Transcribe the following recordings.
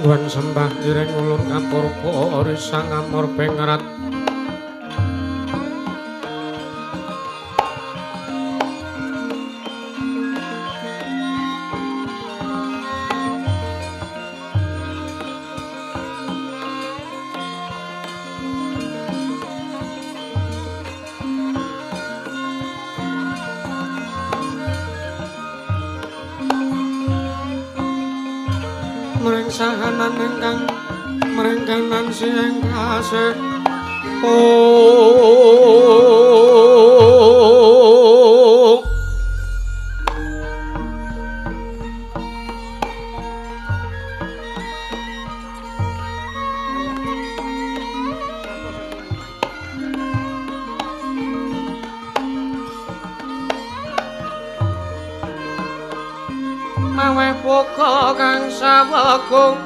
Wan sembah iring ulun kapurpa risang amor pengerat sahanan ingkang mrengkenan sieng kasih maweh poko kang sawegung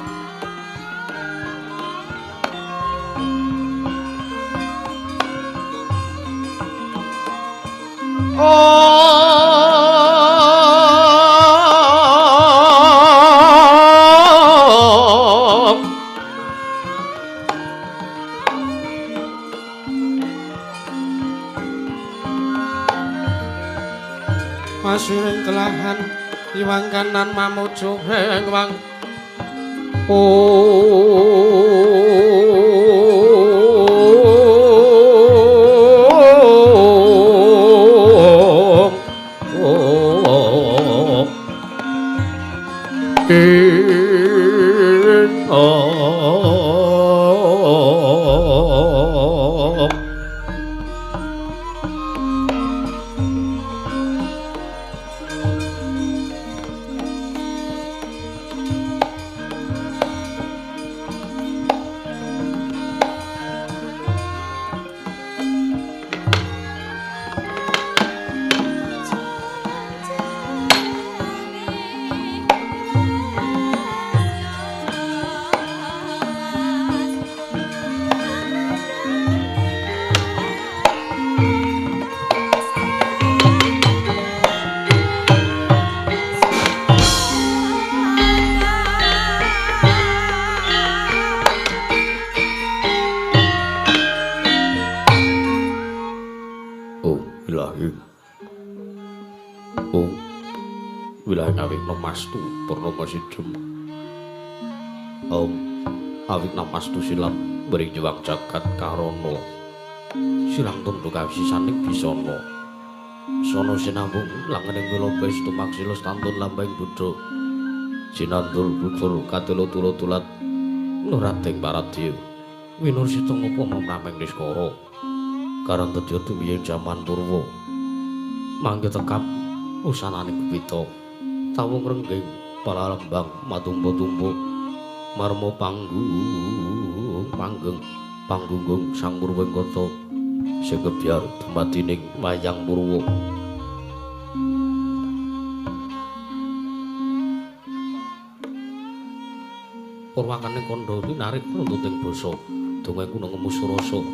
masiring telahan iwang kanan mamuju hengwang Namastu Purnama Sidhem Om awik namastu silam bering juwang jagat karono silang tunduk kawisisaning bisana sono sinambung langening wilobes tumaksila stantun lambang buddha sinandul butur katilu-tulu-tulat nurating paradya winursita ngapa mamraming niskara karantedya tumiying jaman purwa mangke tekap usananing bebita tawung rengging para lembang matumbo-tumbo marmo panggunggung sang Purwengkata sing kebyar dumadining wayang Purwa Purwakaning kandha narik runtuting basa donga kuna ngemus rasa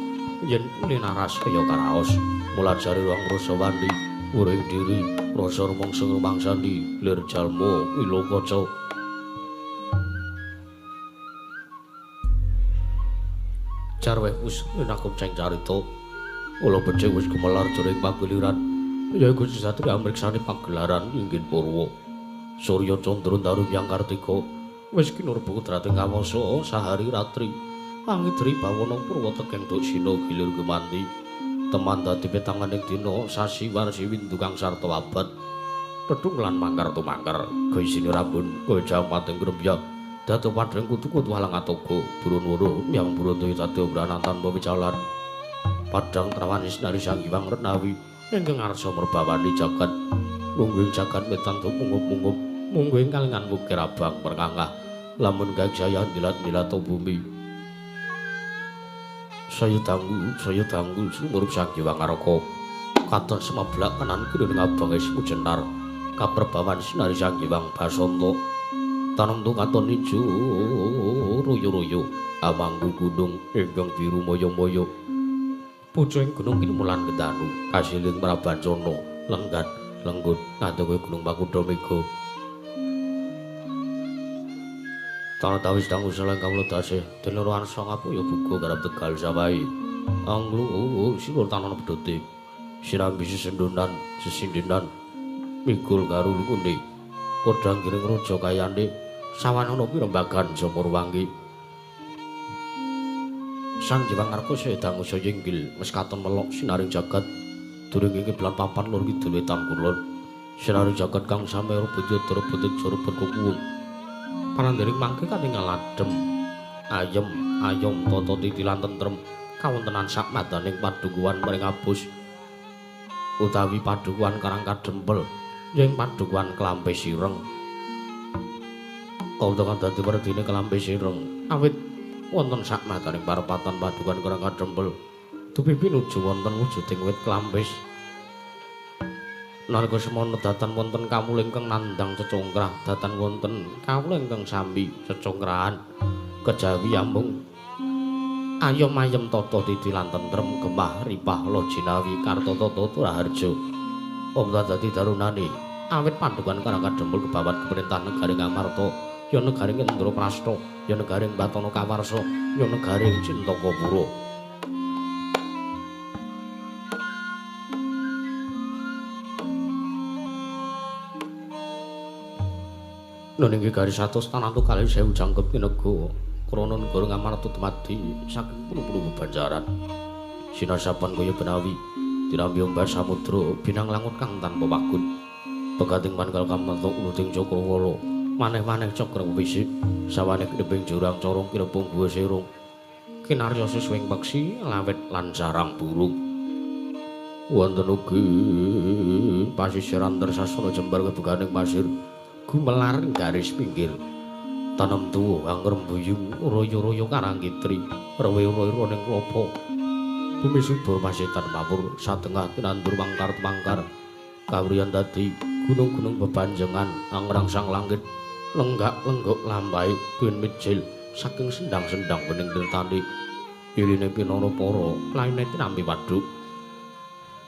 yen ninaras kaya karaos mulajari ruang rasa wandi uring diri rasa rumangsa rumangsani lir jalma ilo kaca jarweh wis nakum ceng carita ula becik wis gumelar jroning pagiliran yaiku satria amriksani pagelaran inggih Purwa Surya Candra Daru Hyang Kartika wis kinurba putrating kawasa sahari ratri angidri bawana Purwa tekeng tuk sina gilir gemanti teman dadi petanganing dina sasi warsi windu kang sarta abad pedhung lan mangkar tumangkar gaisine rambun kowe jamating grembyak dadi padhang kutu-kutu halang atoga burun wuru yang buruntuhi sadya branan tanpa wicalan padhang trawan Isnari Sang Hyang Renawi ingkang ngarsa merbawani jagat mungguing jagat wetan mungup-mungup mungguing kalingan wukir abang perkangah lamun gagsaya dilat-dilat bumi saya tanggu sumurup Sang Hyang Araka katon semeblak kanan kidul ngabang es mujenar kaperbawan Sinari Sang Hyang Basanta tanung katon ijo royo-royo amanggu gunung ingkang biru moyo-moyo pucuing gunung Kimulan Kendanu kasiling Prabancana lenggan lenggut nganti kowe gunung Pakudha Mega Tanah tawis dangu seleng kawula tasih denero arsa ngapuya buka karep Tegal Sawahi. Anglu silur tanana pedhote. Sirambi sesendonan sesindenan mikul karo lungune. Kodang giring raja kayane sawanana pirembagan Jamurwangi. Sang Hyang Arkasa dangu sayinggil wis katon melok sinaring jagat during ing kiblat papan lur kidul wetan kulon. Sinaring jagat kang samera Banyudara Banyudara berkukuh. Panandering mangke katingal adhem ayem ayom tata titilan tentrem kawontenan sak madaning padukuhan mring abus utawi padukuhan karang kadempel ing padukuhan Klampe Sireng. Kawontenan dadi werdine Klampe Sireng awit wonten sak madaning parepatan padukuhan karang kadempel dupi pinuju wonten wujuding wit klampis. Nalika semana datan wonten kawula ingkang nandhang cecongkrah datan wonten kawula ingkang sami cecongkrahan kejawi amung ayom-ayem tata titilan tentrem gemah ripah lojinawi karta tata turaharja. Omta dadi darunane awit padukan karang kadempel kebawat pemerintahan negaring Amarta ya negaring Indraprastha ya negaring Batana Kawarsa ya negaring Cintakapura. Nanging garis 100 tanatu kalih 1000 jangkep kinega krana negara Ngamarta dumadi saking puluh-puluh banjaran. Sinasapan kaya benawi dirambi ombak samudra binang langut kang tanpa wakun. Pegating mangkal kamantuk uluting Cakrawala maneh-maneh cakra wisik sawane kneping jurang corong kirepung guwa serung kinarya siswing peksi lawet lan sarang burung. Wonten ugi pasisiran tersasana jembar kebuganing pasir gumelar garis pinggir tanem tuwa angrembuyung royo-royo karanggitri rewe-rewe ning klopo bumi subur pasetan mawur satengah tinandur mangkar-mangkar kawriyan dadi gunung-gunung bebanjengan angrangsang langit lenggak-lenggok lambai tuwin mijil saking sendang-sendang bening dirtani iline pinana para laine tinampi waduk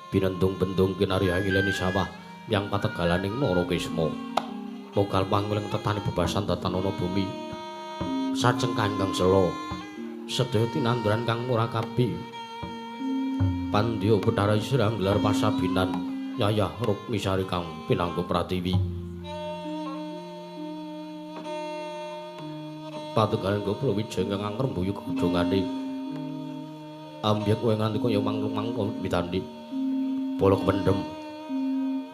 binendung-bendung kinarya ngileni sawah yang pategalaning Narakisma. Mokal panguling tetani bebasan tatanana bumi sajeng kangkang sela sedaya tinanduran kang murakabi pandya Bathara Sirang gelar pasabinan yayah Rukmi Sari kang pinangka Pratiwi pategalan Gopro Wijaya kang ngrembuyu godhongane ambyek kowe nganti kaya manglung-manglung mitandi polo kependhem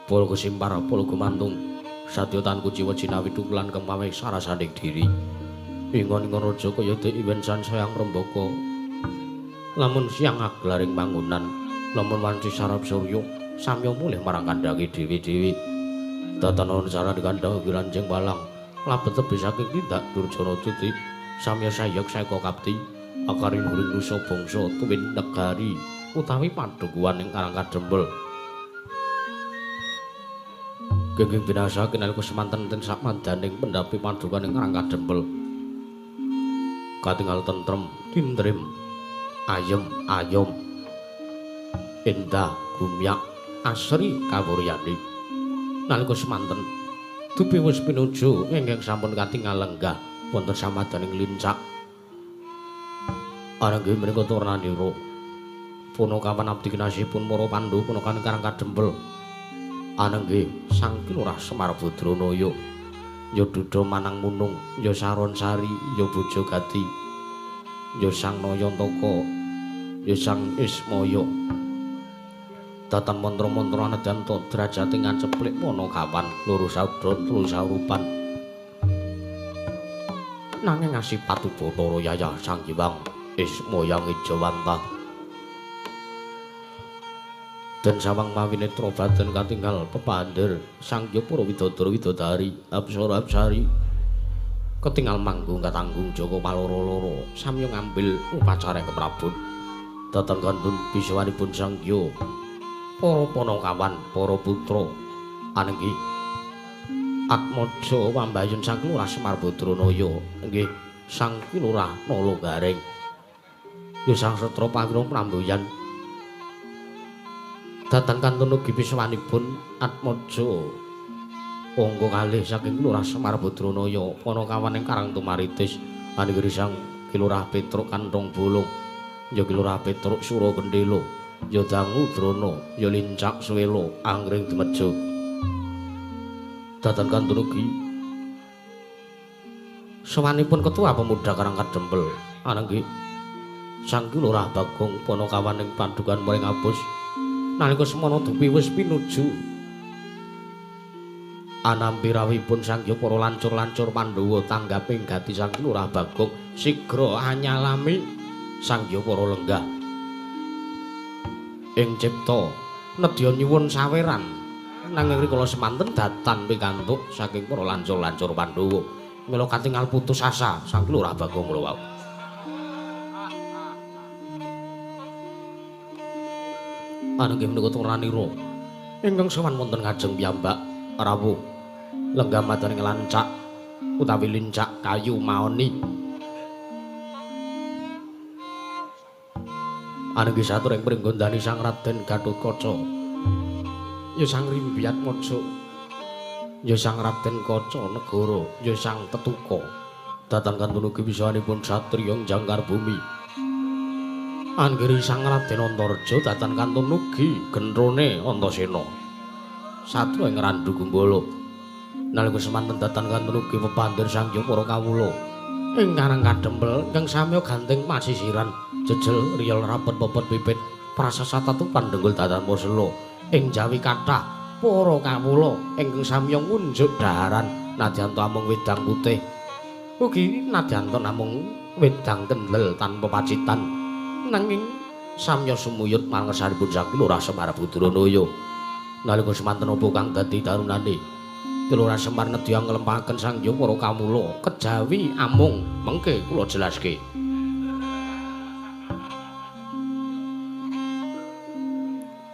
polo kesimpar polo gumantung sadya tanku jiwa jinawi tukulan kemaweh sarasaning diri ingon-ingon raja kaya iwen sansayang rembaka lamun siang aglaring mangunan lamun wanci sarap surya samya mulih marang kandhange dewi-dewi tatanan sarana kandhang Kiranjeng Balang labet tebih saking tindak Durjana Tuti samya sayek seka kapti akaring huring nusa bangsa tuwin negari utawi padukuhan ing Karang Kadempel. Genging binasa kinalika semanten ten sak mandaning pendapi padukan ing Karang Kadempel. Katingal tentrem, tintrim, ayem, ayom, endah, gumyak, asri kawuryani. Nalika semanten dupi wis pinuju ingkang sampun katingal lenggah wonten samadaning lincak. Aranggih menika Turnanira. Punakawan abdi kinasihipun para Pandhawa punakaning Karang Kadempel. Anenggih Sang Kilurah Semar Badranaya ya Dudha Manang Munung ya Saron Sari ya Bojogati ya Sang Nayantaka ya Sang Ismaya datan mantra-mantra anedanta drajating ngaceplik Panakawan loro saudra telu saurupan nanging asipat Bathara Yayah Sang Hyang Ismaya Ngijawanta dan sawang mawinitra badan katinggal pepander Sangya Para Widodara Widodari Apsara Apsari ketinggal manggung katanggung Jaka paloro-loro samya ngambil upacara keprabot dhateng kantun bisawanipun Sangya para Panakawan para putra anenggih Atmaja Wambayun Sang Kilurah Semar Badranaya nggih Sang Kilurah Nalagareng ya Sang Setra Pawira Pramboyan dhateng kantun ugi bisawanipun Atmaja Angka kalih saking Lurah Semar Badranaya Panakawan ing Karang Tumaritis Anggri Sang Kilurah Petruk Kantong Bolong ya Kilurah Petruk Suragendela ya Dangu Drana ya Lincak Swela Anggring Demejo datan kantun ugi sawanipun Ketua Pemuda Karang Kadempel ananggi Sang Kilurah Bagong Panakawan ing Padukan Muring Abus nalika semana dupi wis pinuju anampirawipun sangya para lancur-lancur Pandhawa tanggaping gati Sang Kilurah Bagong sigra anyalami sangya para lenggah ing cipta nedya nyuwun saweran nanging rikala semanten datan pikantuk saking para lancur-lancur Pandhawa mila katingal putus asa Sang Kilurah Bagong kula wau. Ananging menika Turanira ingkang sowan wonten ngajeng piyambak rawuh lenggah madaning lancak utawi lincak kayu maoni. Ananging satur ing pringgondani Sang Raden Gatotkaca ya Sang Rimbyat Maja ya Sang Raden Kaca Negara ya Sang Tetuka datan kantun ugi bisawanipun satriya jangkar bumi Anggri Sang Raden Antareja datan kantun ugi gentrone Antasena satru ing Randu Gumbala nalika semanten datan kantun ugi pepandir sangya para kawula ing Karang Kadempel ingkang samya ganteng masisiran jejel riyel rapet popot pipit prasasa tatupan denggul datan Masela ing jawi kathah para kawula ingkang samya ngunjuk dhaharan nadyanto amung wedang putih ugi nadyanto namung wedang kendel tanpa pacitan nanging samya sumuyut mangersanipun Sang Kilurah Semar Badranaya nalika semanten apa kang dadi darunane Kilurah Semar nedya nglempahaken sangya para kawula kejawi amung mengke kula jelaske.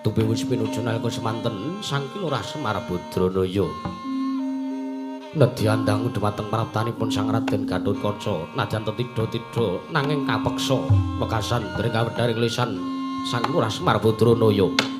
Tupi wis pinuju nalika semanten Sang Kilurah Semar Badranaya nedya ndang dhumateng praptanipun Sang Raden Gatotkaca najan tetidha-tidha nanging kapeksa wekasan dereng kawedharing lisan Sang Kilurah Semar Badranaya.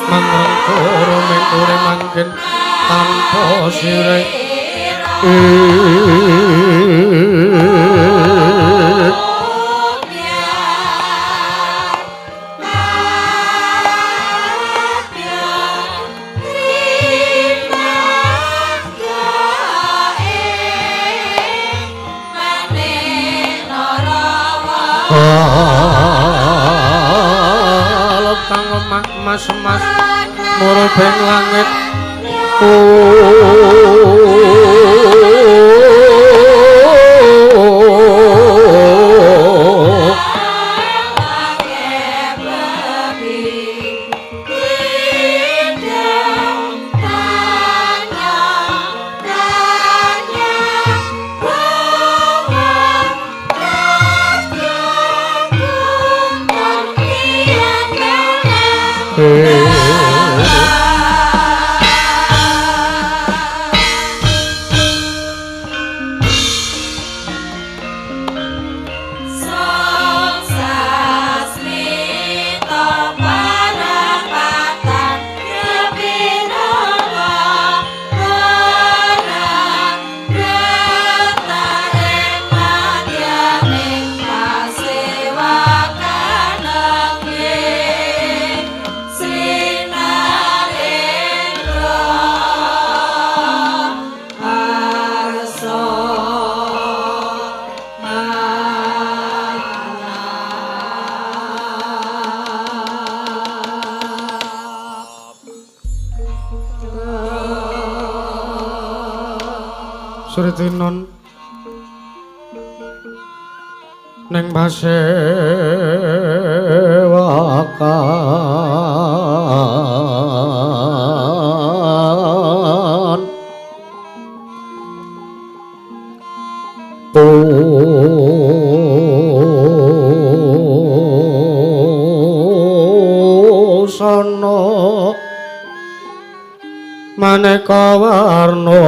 Mangreng koro menture mangkin tanpa sirih mas murubeng langit Surtinon neng pasewakan pusana maneka warna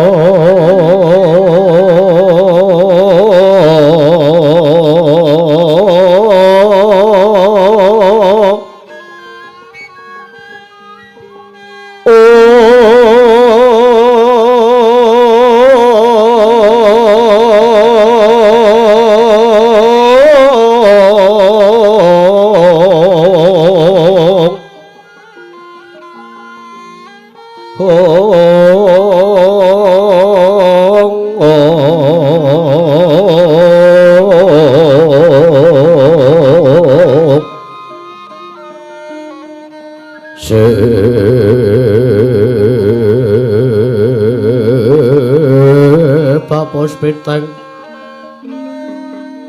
papos piteng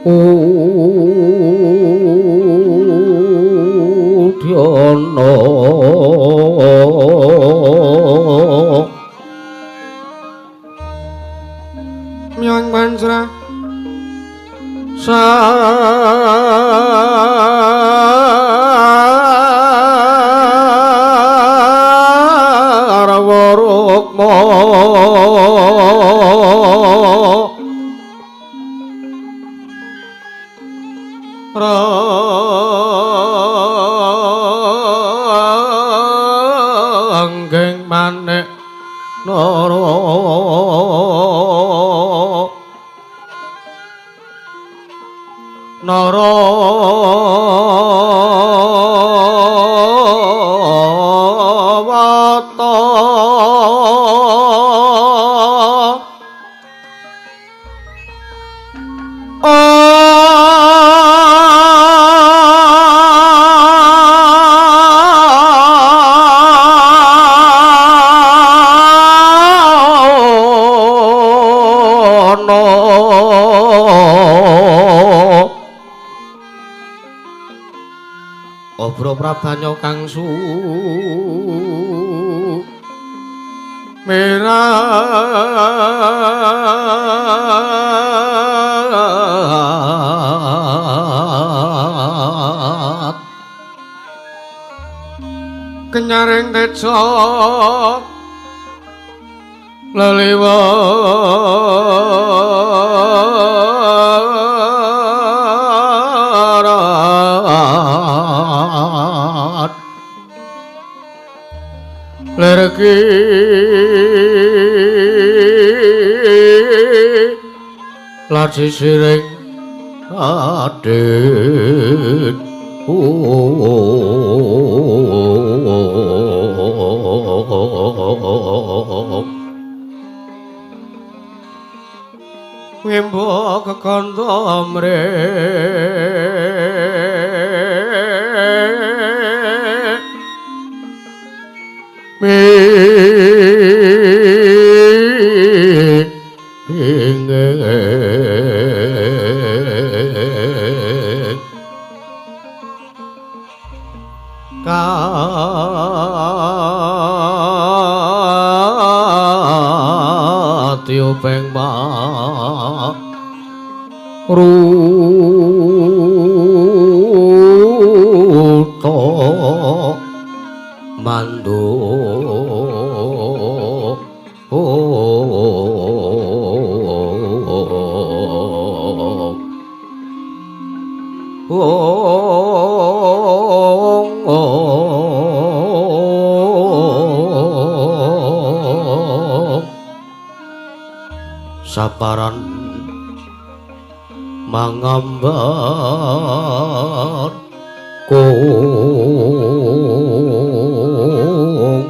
udyono myang mansra sarwarukma ranggeng manik nara narawata Obro Prabanya kang su merat kenyaring teca leliwarat lereki laji siring adit wimbo kekanto tiupeng ruto mando saparan mangambat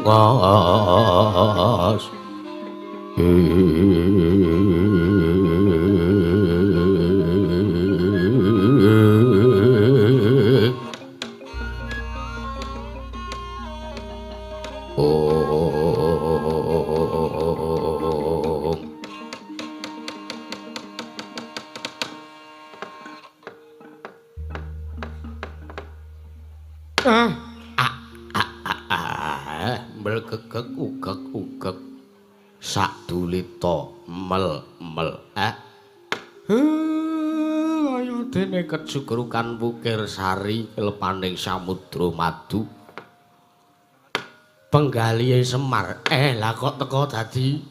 kongas melgegek ugek sadulita mel ayo dene kejugrukan Wukir Sari lepaning samudra madu penggalihe Semar lah kok teko dadi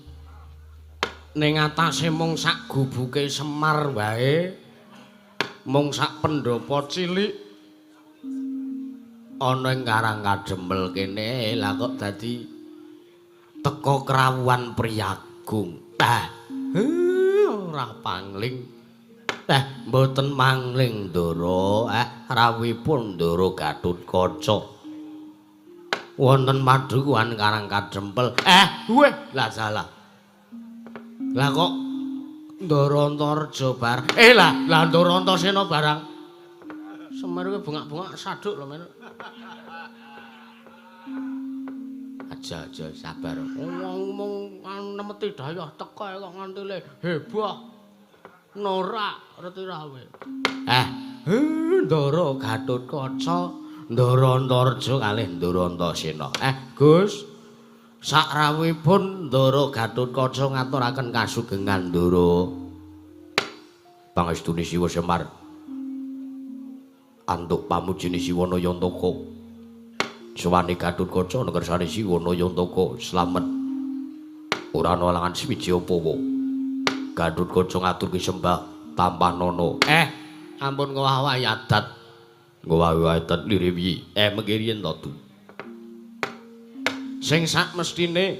ning atase mung sak gubuke Semar wae mung sak pendopo cilik ana ing Karang Kadempel kene lah kok dadi teka krawuhan Priyagung ora pangling mboten mangling Ndara rawuhipun Ndara Gatotkaca wonten Padukuhan Karang Kadempel weh lah salah lah kok Ndara Antareja barang lah Ndara Antasena barang Semar kuwi bengak-bengak saduk lho men aja sabar ngomong nemeti dayah teko kok nganti le heboh norak reti rawe Ndara Gatotkaca Ndara Antareja kalih Ndara Antasena Gus sak rawuhipun Ndara Gatotkaca ngaturaken kasugengan Ndara pangestune Siwa Semar antuk pamujine Siwa Nayantaka suwane Gatotkaca negersane Siwa Nayantaka slamet ora ana alangan swiji apa-apa Gatotkaca ngaturke sembah tampah nono ampun ngowah-wahi adat ngowah-wahi adat liriwi mengkiriyen to sing sak mestine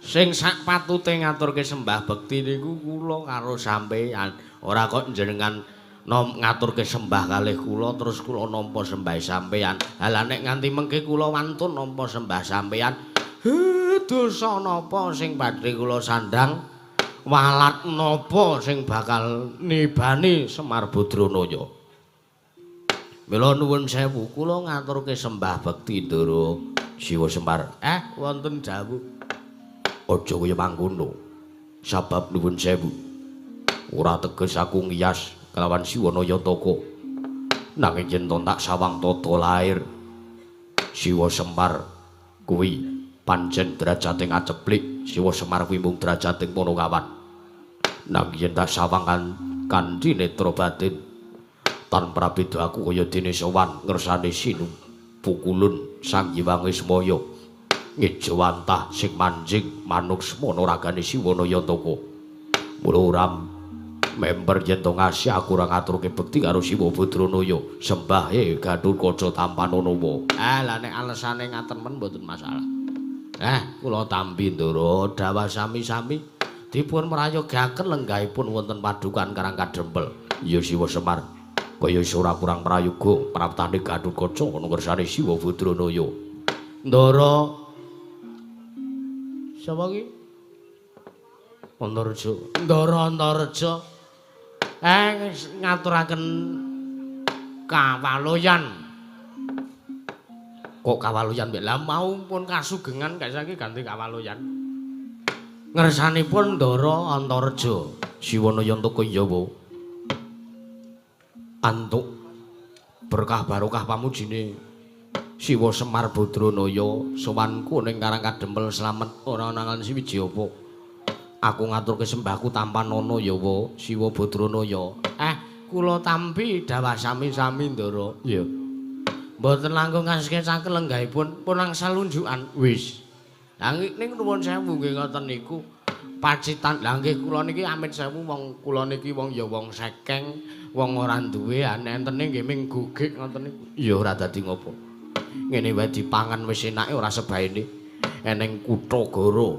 sing sak patute ngaturke sembah bekti niku kula karo sampeyan ora kok njenengan ngaturke sembah kalih kula terus kula nampa sembah sampeyan. Lah nek nganti mengke kula wantun nampa sembah sampeyan, dosa napa sing badhe kula sandhang? Walat napa sing bakal nibani Semar Badranaya? Mila nuwun sewu kula ngaturke sembah bekti Ndara Siwa Semar. Wonten dawuh. Aja kaya mangkono. Sabab nuwun sewu. Ora teges aku ngiyas kelawan Siwa Nayantaka nanging yen tak sawang tata lair Siwa Semar kuwi pancen derajate ngaceplik Siwa Semar kuwi mung derajate Panakawan nanging yen tak sawang kanthi netra batin tanpa beda aku kaya dene sowan ngersane sinu pukulun Sang Hyang Wismaya ngejawantah sing manjing manuk semana ragane Siwa Nayantaka mula ora member yen to ngasih aku ora ngaturke bekti karo Siwa Badranaya sembah Gatotkaca tanpa nono. Lah nek alesane ngaten men mboten masalah. Kula tampi Ndara dawuh sami-sami dipun merayogaken lenggahipun wonten padukan Karang Kadempel. Ya Siwa Semar, kaya ora kurang prayoga praptane Gatotkaca ana ngersane Siwa Badranaya. Ndara sapa ki? Antareja. Ndara Antareja. Ngaturaken kawaloyan. Kok kawaloyan mbek lah mau pun kasugengan gak saiki ganti kawaloyan. Ngersanipun Ndara Antareja. Siwanaya Antaka Yawa. Antuk berkah barokah pamujine Siwa Semar Badranaya sowanku ning Karang Kadempel slamet ora ana ngan siwiji apa. Aku ngaturke sembahku Tampanana Yawa Siwa Badranaya. Kula tampi dawuh sami-sami Ndara. Iya. Mboten langkung ngaskecaken lenggahipun pun angsal unjukan. Wis. Lah ning nuwun sewu nggih ngoten niku. Pacitan. Lah nggih kula niki amit sewu wong kula niki wong ya wong sekeng, wong ora duwe entene nggih ming gugik ngoten niku. Ya ora dadi ngopo. Ngene wae dipangan wis enake ora sebaene. Eneng kutha Goro.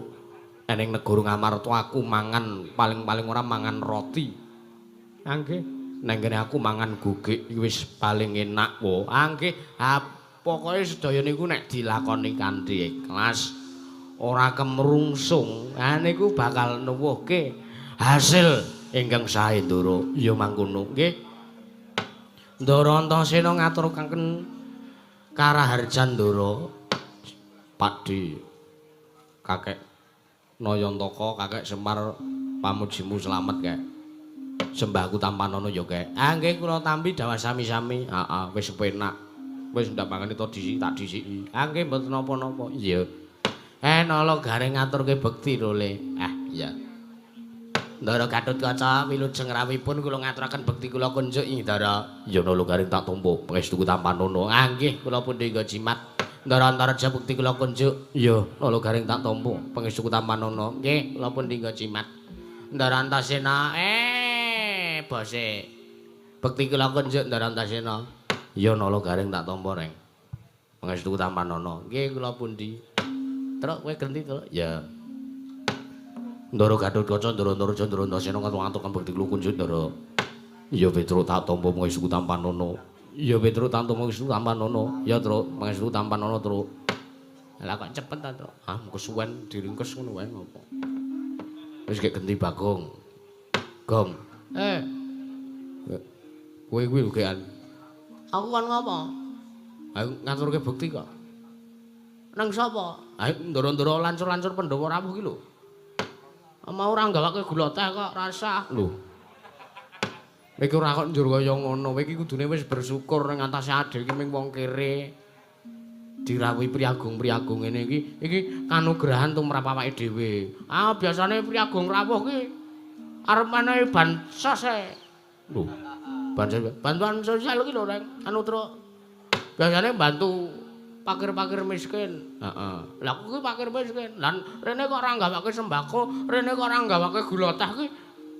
Eneng negara Ngamarta aku mangan paling-paling ora mangan roti. Nggih. Neng kene aku mangan gugik wis paling enak wo. Nggih, pokoke sedaya niku nek dilakoni kanthi ikhlas, ora kemrungsung, niku bakal nuwuhke hasil ingkang sae Ndara. Ya mangkono, nggih. Ndara Antasena ngaturaken karaharjan Ndara. Pakdi kakek Nayantaka, kakek Semar pamujimu slamet kek. Sembahku Tampanana ya kek. Nggih kula tampi dawuh sami-sami. Wis penak. Wis ndak mangane to disiki tak disiki. Nggih mboten napa-napa. Iya. Nala garing ngaturke bekti lho Le. Iya. Ndara Gatotkaca wilujeng rawuhipun kula ngaturaken bekti kula kunjuk ing Ndara. Ya nala garing tak tampa pangestuku Tampanana. Nggih kula pundhi nggo jimat. Ndara Antareja bekti kula kunjuk. Iya, nala garing tak tampa pangestuku Tampanana. Nggih kula pundhi nggo jimat. Ndara Antasena bose bekti kula kunjuk Ndara Antasena. Ya nala garing tak tampa reng. Pangestuku Tampanana. Nggih kula pundi. Truk kowe genti to? Ya. Ndara Gatotkaca, Ndara Antareja, Ndara Antasena ngatur-ngaturkan bekti kula kunjuk Ndara. Ya Petruk tak tampa pangestuku Tampanana. Ya Petruk tak tampa pangestuku Tampanana. Ya Truk, pangestuku Tampanana Truk. Lah kok cepet ta Truk? Kesuwen diringkes ngono wae ngopo. Wis gek genti Bagong. Gong. Kowe kuwi lho gekan. Aku kan ngopo? Ayo ngaturke bukti kok. Nang sapa? Ayo ndoro-ndoro lancur-lancur Pandhawa rawuh ki lho. Mau ora gawake gula teh kok rasah. Lho. Iki ora kok njur kaya ngono. Kowe iki kudune wis bersyukur ning antase adil ki ming wong kere. Dirawuhi priagung-priagung ngene iki. Iki kanugrahan tumrap awake dhewe. Biasane priagung rawuh ki arep menehi bansos e. Lho. Bantuan sosial ki lho, Reng. Truk. Biasane bantu pakir-pakir miskin. Lah aku ki pakir miskin. Lan rene kok ora gawake sembako, rene kok ora gawake gula teh ki.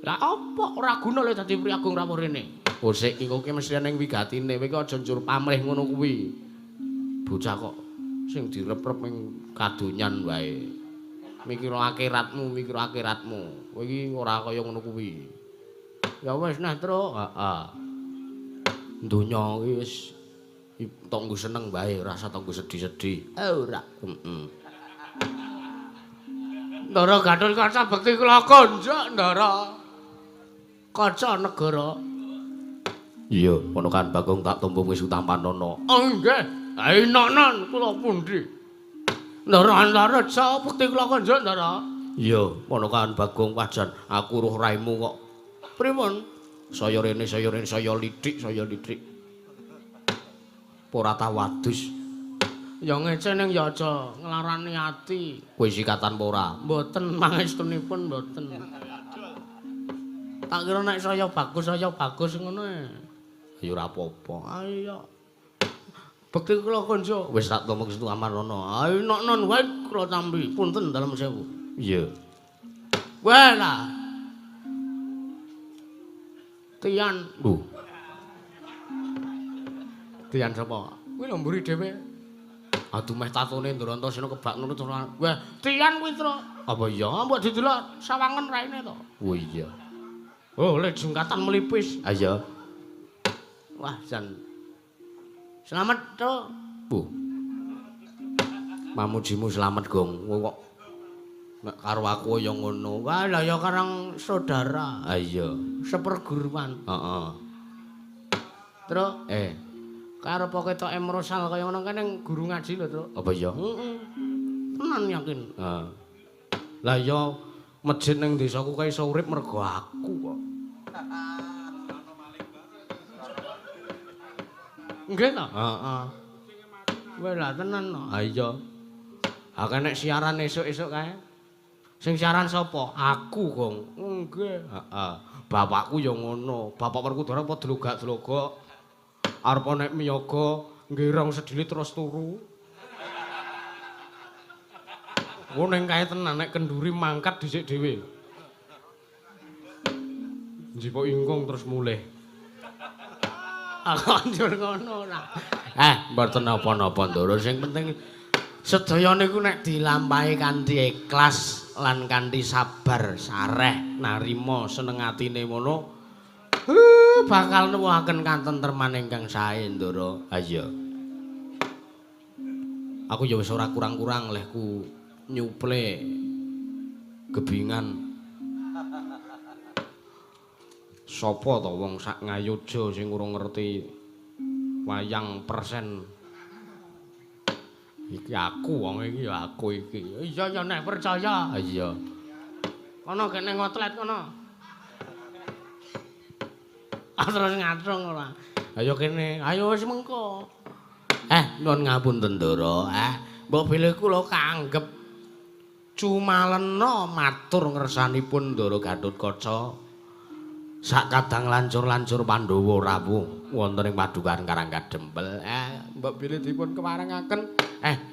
Lah apa ora guna le dadi priagung rawuh rene? Sik iki kowe mesti ning wigatine, kowe aja njur pamrih ngono kuwi. Bocah kok sing direp-rep ning kadonyan wae. Mikir akhiratmu. Kowe iki ora kaya ngono kuwi. Ya wis nah, Truk. Donya iki wis tonggo seneng wae, ora usah tonggo sedih-sedih. Ora. Ndara Gatotkaca bekti kula konjuk Ndara. Kaca negara. Iya, ngono kan Bagong tak tampa wis Tampanana. Nggih. Enak-enak kula pundi. Ndara Antareja bekti kula konjuk Ndara. Iya, ngono kan Bagong pajan aku ruh raimu kok. Pripun? Saya rene, saya lidik. Ora ta wadus. Ya ngece ning ya aja nglarani ati. Kowe sikatan apa ora? Mboten, mangestunipun mboten. Tak kira nek saya bagus ngono e. Ya ora apa-apa. Ayo. Bekti kula konjuk. Wis tak tomong Gusti Amarana. Ayo non wae kula tampi. Punten dalem sewu. Iya. Wah lah. Tian. Tian sapa? Kuwi lho mburi dhewe. Aduh meh tatone Ndrantasena kebak ngono to. Wah, tiyan kuwi, Tru. Apa iya? Mbok didelok sawangen raine to. Oh iya. Oh, lek jengkatan melipis. Ah iya. Wah, jan. Selamat, Tru. Bu. Mamujimu selamat, Gong. Kok nek karo aku ya ngono. Wah, lah ya karang saudara. Ah iya, seperguruan. Heeh. Tru, karo poketok emrosal kaya ngono kan ning guru ngaji lho, Tru. Apa iya? Heeh. Tenan yakin. Heeh. Lah ya masjid ning desaku kae iso urip mergo aku kok. Nggih ta? Heeh. Wah, lah tenan no. Ha iya. Ha nek siaran esuk-esuk kae. Sing siaran sapa? Aku, Gong. Nggih. Heeh. Bapakku ya ngono. Bapak Werkudara apa delogak-delogok. Arep nek miyaga nggirong sedhile terus turu. Oh ning kae tenan nek kenduri mangkat dhisik dhewe. Njipuk ingkung terus mulih. Anjur ngono lah. Mboten napa-napa Ndoro, sing penting sedaya niku nek dilampahi kanthi ikhlas lan kanthi sabar, sareh, narima seneng atine ngono, bakal nuwuhaken katentreman ingkang sae Ndoro. Ha iya. Aku ya wis ora kurang-kurang lehku nyuple gebingan. Sapa to wong sak Ngayodya sing urung ngerti wayang persen. Iki aku wong iki ya aku iki. Iya ya nek percaya. Iya. Kono kene ngotlet kono. Terus ngatrung ora. Ayo kene, ayo wis mengko. Nuwun ngapunten Ndara. Mbok bilih kula kanggep cumalena matur ngersanipun Ndara Gatotkaca. Sakadang lancur-lancur Pandhawa rawuh wonten ing padukan Karangga Dempel. Mbok bilih dipun kewarengaken,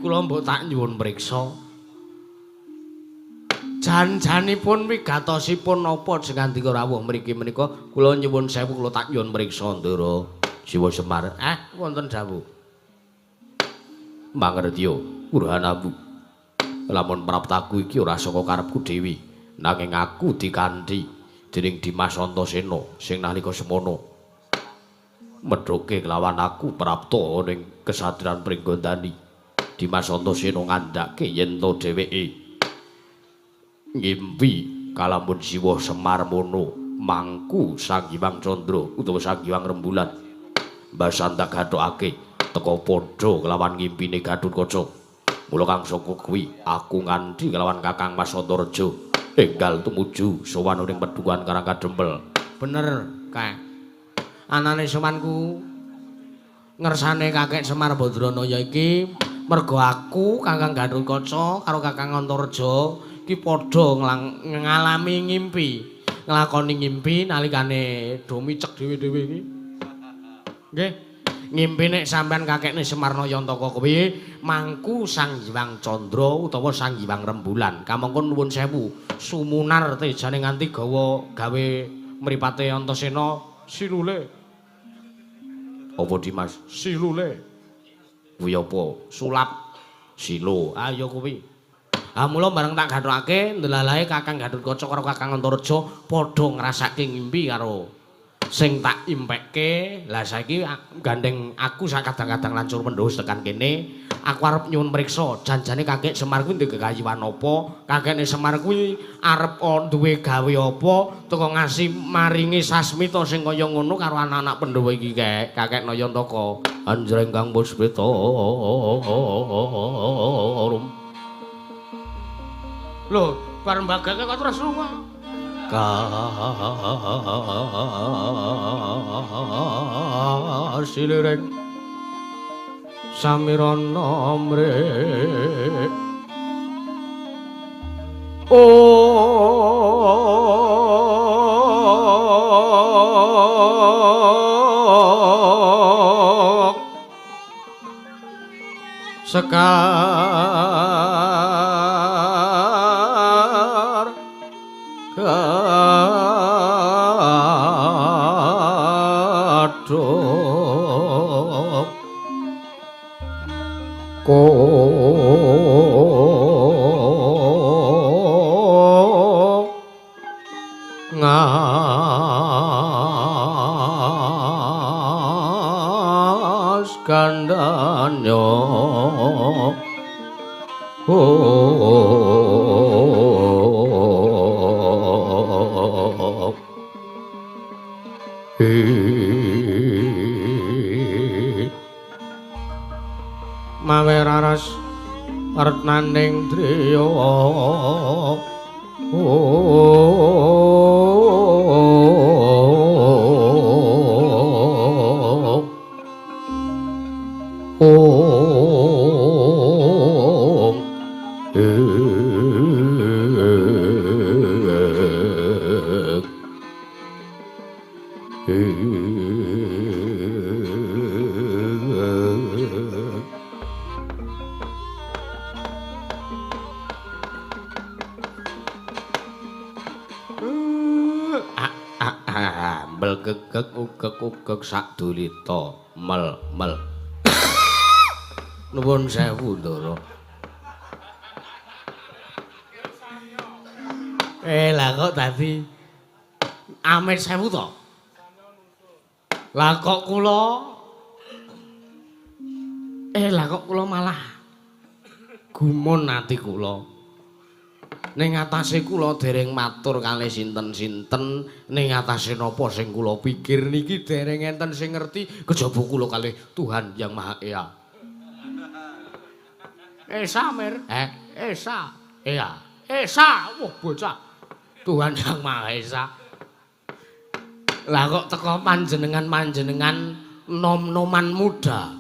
kula mbok tak nyuwun priksa. Jan-janipun wigatosipun napa sing ngandika rawuh mriki menika kula nyuwun sewu kula tak nyuwun priksa Ndara Siwa Semar. Wonten dawuh. Mangretya, Urhanabu. Lamun praptaku iki ora saka karepku dhewe, nanging aku dikanthi dening Dimas Antasena sing nalika semono medhoke kelawan aku prapta ning kesatriyan Pringgondani. Dimas Antasena ngandhake yen to dheweke ngimpi kalamun Siwa Semar mono mangku Sang Hyang Candra utawa Sang Hyang Rembulan mbasanta gathokake teka padha kelawan ngimpine Gatotkaca. Mula kang saka kuwi aku nganti kelawan Kakang Mas Antareja enggal tumuju sowan ing padukan Karangga Dempel. Bener, Kak. Anane semanku ngersane Kakek Semar Badranaya iki mergo aku Kakang Gatotkaca karo Kakang Antareja iki padha ngalami ngimpi, nglakoni ngimpi nalikane do micek dhewe-dhewe iki. Nggih. Ngimpi nek sampean kakekne Semar Nayantaka kuwi mangku Sang Hyang Candra utawa Sang Hyang Rembulan. Kamangka nuwun sewu sumunar tejane nganti gawe mripate Antasena silule. Apa Dimas? Silule. Kuwi apa? Sulap silo. Ayo kuwi. Mula bareng tak gathokake ndelalahe Kakang Gatotkaca karo Kakang Antareja padha ngrasake ngimpi karo sing tak impekke. Lah saiki gandeng aku sakadang-kadang lancur pendhus tekan kene. Aku arep nyuwun priksa janjane Kakek Semar kuwi ndek gegayuhan apa? Kakekne Semar kuwi arep duwe gawe apa? Teka ngasih maringi sasmita sing kaya ngono karo anak-anak Pandhawa iki Kakek Nayantaka. Anjreng Kang Puspita. Lho, bareng bagake kok terus lunga. Kasilireng samirana mrih sekar kadok Mawe raras retnaning driya Belgegeg ugeg sadulita mel. Nuwun sewu, Ndara. Lah kok dadi amit sewu to? Lah kok kula malah gumun ati kula. Ning atase kula dereng matur kalih sinten-sinten, ning atase napa sing kula pikir niki dereng enten sing ngerti kejaba kula kalih Tuhan Yang Maha Esa. Esa mir, Esa. Iya, Esa, wah bocah. Tuhan Yang Maha Esa. Lah kok teko panjenengan nom-noman muda.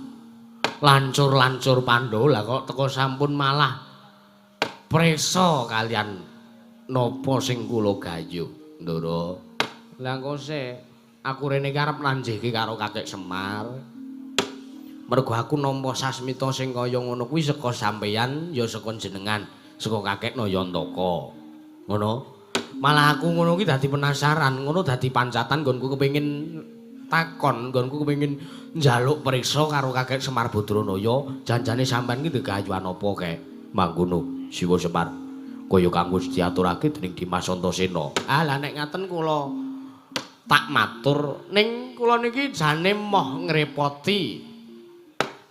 Lancur-lancur Pandhawa, lah kok teko sampun malah preso kalian napa sing kula gayuh, Ndara. Lah kok sik aku rene karep nanjihke karo Kakek Semar. Mergo aku nampa sasmita sing kaya ngono kuwi saka sampeyan ya saka jenengan, saka Kakek Nayantaka. Ngono. Malah aku ngono kuwi dadi penasaran, ngono dadi pancatan nggonku kepengin takon, nggonku kepengin njaluk priksa karo Kakek Semar Badranaya, janjane sampean ki gegayuhan apa kek? Mangkono. Siwa Semar kaya kanggo diaturake dening Dimas Antasena. Lah nek ngaten kula tak matur ning kula niki jane moh ngrepoti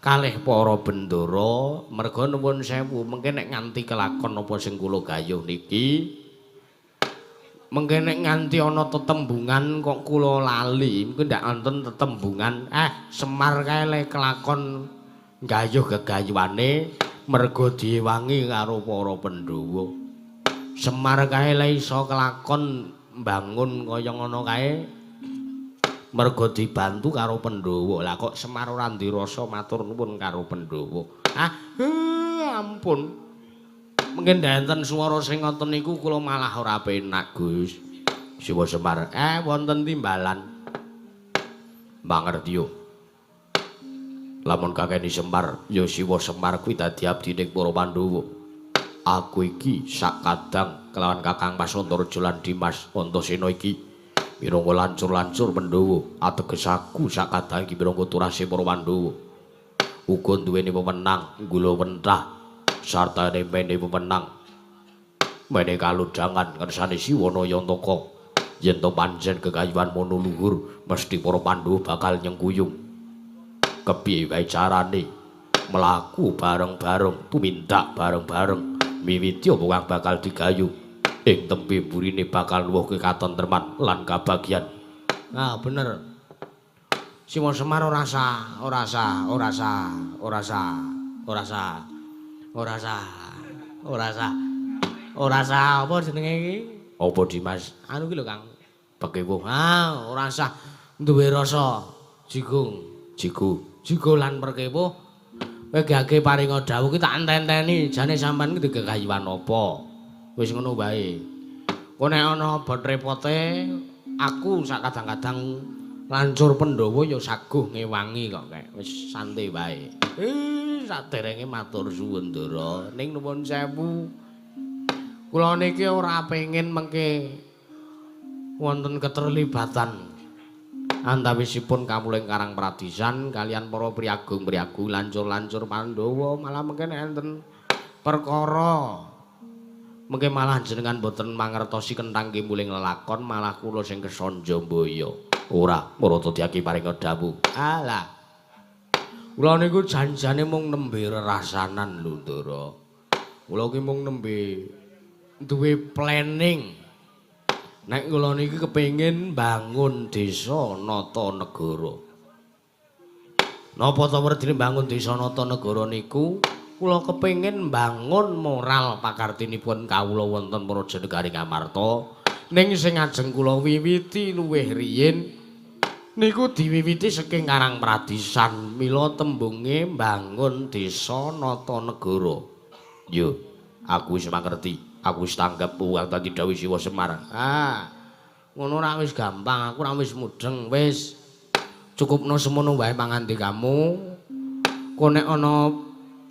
kalih para bendara merga nuwun sewu mengke nek nganti kelakon napa sing kula gayuh niki mengke nek nganti ana tetembungan kok kula lali mengke ndak wonten tetembungan Semar kae le kelakon gayuh gegayuhane merga diwangi karo para Pandhawa. Semar kae le iso kelakon mbangun kaya ngono kae merga dibantu karo Pandhawa. Lah kok Semar ora ndirasa matur nuwun karo Pandhawa. Ampun. Mungkin enten swara sing ngoten niku kula malah ora penak, Gus. Siwa Semar, wonten timbalan. Mangertiyo. Lamun kakeni Semar ya Siwa Semar kuwi dadi abdining para Pandhawa. Aku iki sak kadang kelawan Kakang Pasantaraja lan Dimas Antasena iki mirengga lancur-lancur Pandhawa ateges aku sak kadang iki mirengga turase para Pandhawa. Uga duweni wewenang nggula wentah sarta nempene wewenang mene kalodhangan ngersane Siwa Nayantaka yen to pancen gegayuhan mono luhur mesti para Pandhawa bakal nyengkuyung. Kepiye wae carane mlaku bareng-bareng tumindak bareng-bareng miwiti apa kang bakal digayuh ing tembe burine bakal nuwuhke katentreman lan kabagyan. Bener. Siwa Semar ora sah apa jenenge iki? Apa Dimas? Anu ki lho Kang. Bekewuh. Ora sah duwe rasa jigo lan perkewuh. Kowe gage paringa dawuh ki tak enteni jane sampean ki gegayuhan apa. Wis ngono wae. Kok nek ana bot repote aku sak kadang-kadang lancur Pandhawa ya saguh ngewangi kok kek. Wis santai wae. Saderenge matur suwun Ndara. Ning nuwun sewu. Kula niki ora pengin mengke wonten keterlibatan antawisipun kamuling Karang Pradisan kalian para priagung-priagung lancur-lancur Pandhawa malah mengke enten perkara mengke malah jenengan boten mangertosi kenthang kimuling lelakon malah kula sing kesanja mbaya ora marata diaki paring dawuh. Alah kula niku janjane mung nembe rerasanan lho Ndara. Kula ki mung nembe duwe planning. Nek kula niki kepengin bangun desa nata negara. Napa ta werdine bangun desa nata negara niku kula kepengin bangun moral pakartinipun kawula wonten Praja Negaring Amarta. Ning sing ajeng kula wiwiti luwih riyin niku diwiwiti saking Karang Pradisan. Mila tembunge bangun desa nata negara. Yo, aku wis mangerti. Aku wis tanggap uang tadi dawuh Siwa Semar. Ngono ra wis gampang, aku ra wis mudeng. Wis cukupno semono wae pangandikamu. Kok nek ana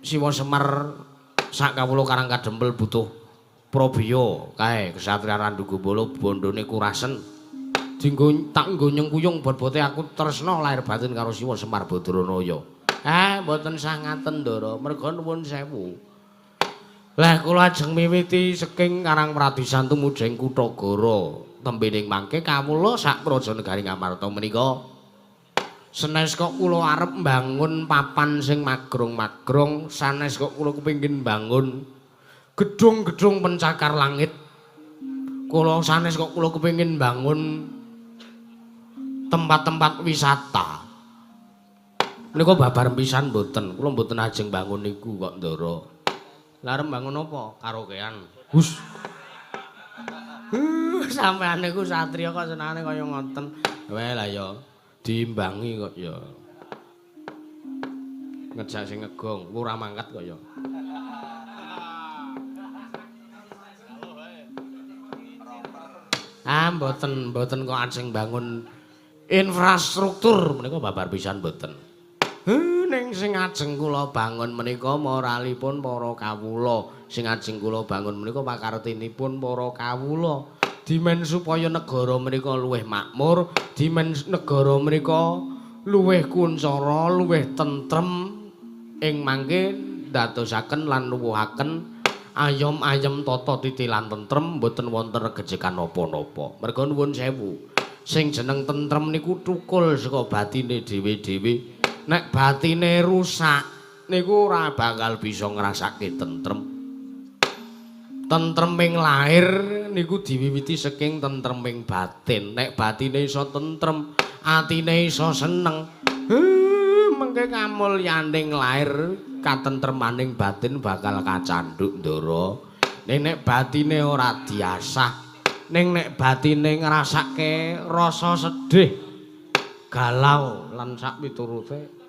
Siwa Semar sak kawula Karang Kadempel butuh Prabiya kae Kesatriyan Randugubala bondone Kurasen. Dinggo tak nggo nyengkuyung bot-bote aku tresna lahir batin karo Siwa Semar Badranaya. Mboten sangaten Ndara, merga nuwun sewu. Lah kula ajeng miwiti saking Karang Pradisan tumujeng Kutagara. Tembening mangke kawula sak Praja Negaring Amarta menika sanes kok kula arep mbangun papan sing magrong-magrong, sanes kok kula kepengin bangun gedung-gedung pencakar langit. Kula sanes kok kula kepengin bangun tempat-tempat wisata. Menika babar pisan mboten, kula mboten ajeng bangun niku kok Ndara. Lah arep bangun apa? Karaokean. Hus. Sampeyan niku satriya kok senengane kaya ngoten. Wae lah ya diimbangi kok ya. Ngejak sing ngegong, ora mangkat kok ya. Mboten kok ajeng bangun infrastruktur menika babar pisan mboten. Ning sing ajeng kula bangun menika moralipun para kawula, sing ajeng kula bangun menika pakartinipun para kawula. Dimen supaya negara menika luwih makmur, dimen negara menika luwih kuncara, luwih tentrem, ing mangke dadosaken lan nuwuhaken ayom-ayem tata titilan tentrem mboten wonten regejekan napa-napa. Merga nuwun sewu, sing jeneng tentrem niku tukul saka batine dhewe-dhewe. Nek batine rusak niku ora bakal bisa ngrasake tentrem. Tentreming lahir niku diwiwiti saking tentreming batin. Nek batine iso tentrem, atine iso seneng. Mengke kamulyaning lahir katentremaning batin bakal kacandhuk Ndara. Nek batine ora diasah, nek batine ngrasake rasa sedih, galau lan sak piturute.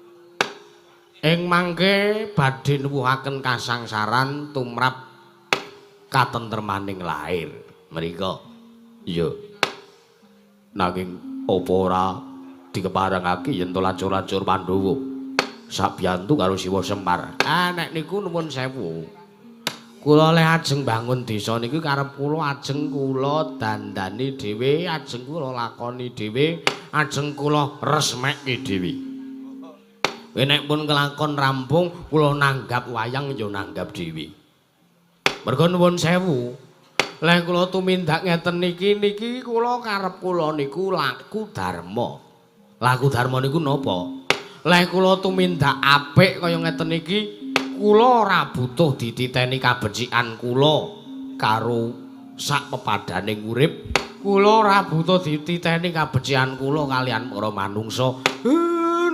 Ing mangke badhe nuwuhaken kasangsaran tumrap katentremaning lahir. Mrika iya. Nanging apa ora dikeparengake yen to lacur-lacur Pandhawa sabiyantu karo Siwa Semar. Nek niku nuwun sewu. Kula leh ajeng bangun desa niku karep kula ajeng kula dandani dhewe, ajeng kula lakoni dhewe, ajeng kula resmeki dhewe. Nek pun kelakon rampung kula nanggap wayang ya nanggap dhewe. Merga nuwun sewu. Leh kula tumindak ngeten niki kula karep kula niku laku dharma. Laku dharma niku napa? Leh kula tumindak apik kaya ngeten niki kula ora butuh dititeni kabecikan kula karo sak pepadaning urip. Kula ora butuh dititeni kabecikan kula kalian para manungsa.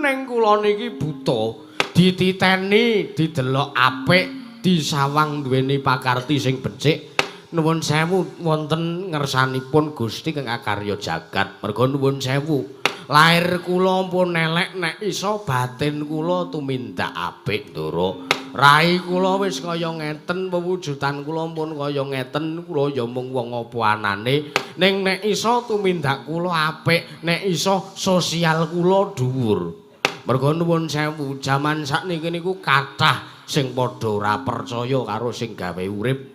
Ning kula niki buta dititeni, didelok apik, disawang duweni pakarti sing becik. Nuwun sewu wonten ngersanipun Gusti kang akarya jagat. Merga nuwun sewu. Lair kula pun elek nek iso batin kula tumindak apik, Ndara. Rai kula wis kaya ngeten, pewujudan kula pun kaya ngeten, kula ya mung wong apa anane. Ning nek iso tumindak kula apik, nek iso sosial kula dhuwur. Merga nuwun sewu, jaman sakniki niku kathah sing padha ora percaya karo sing gawe urip.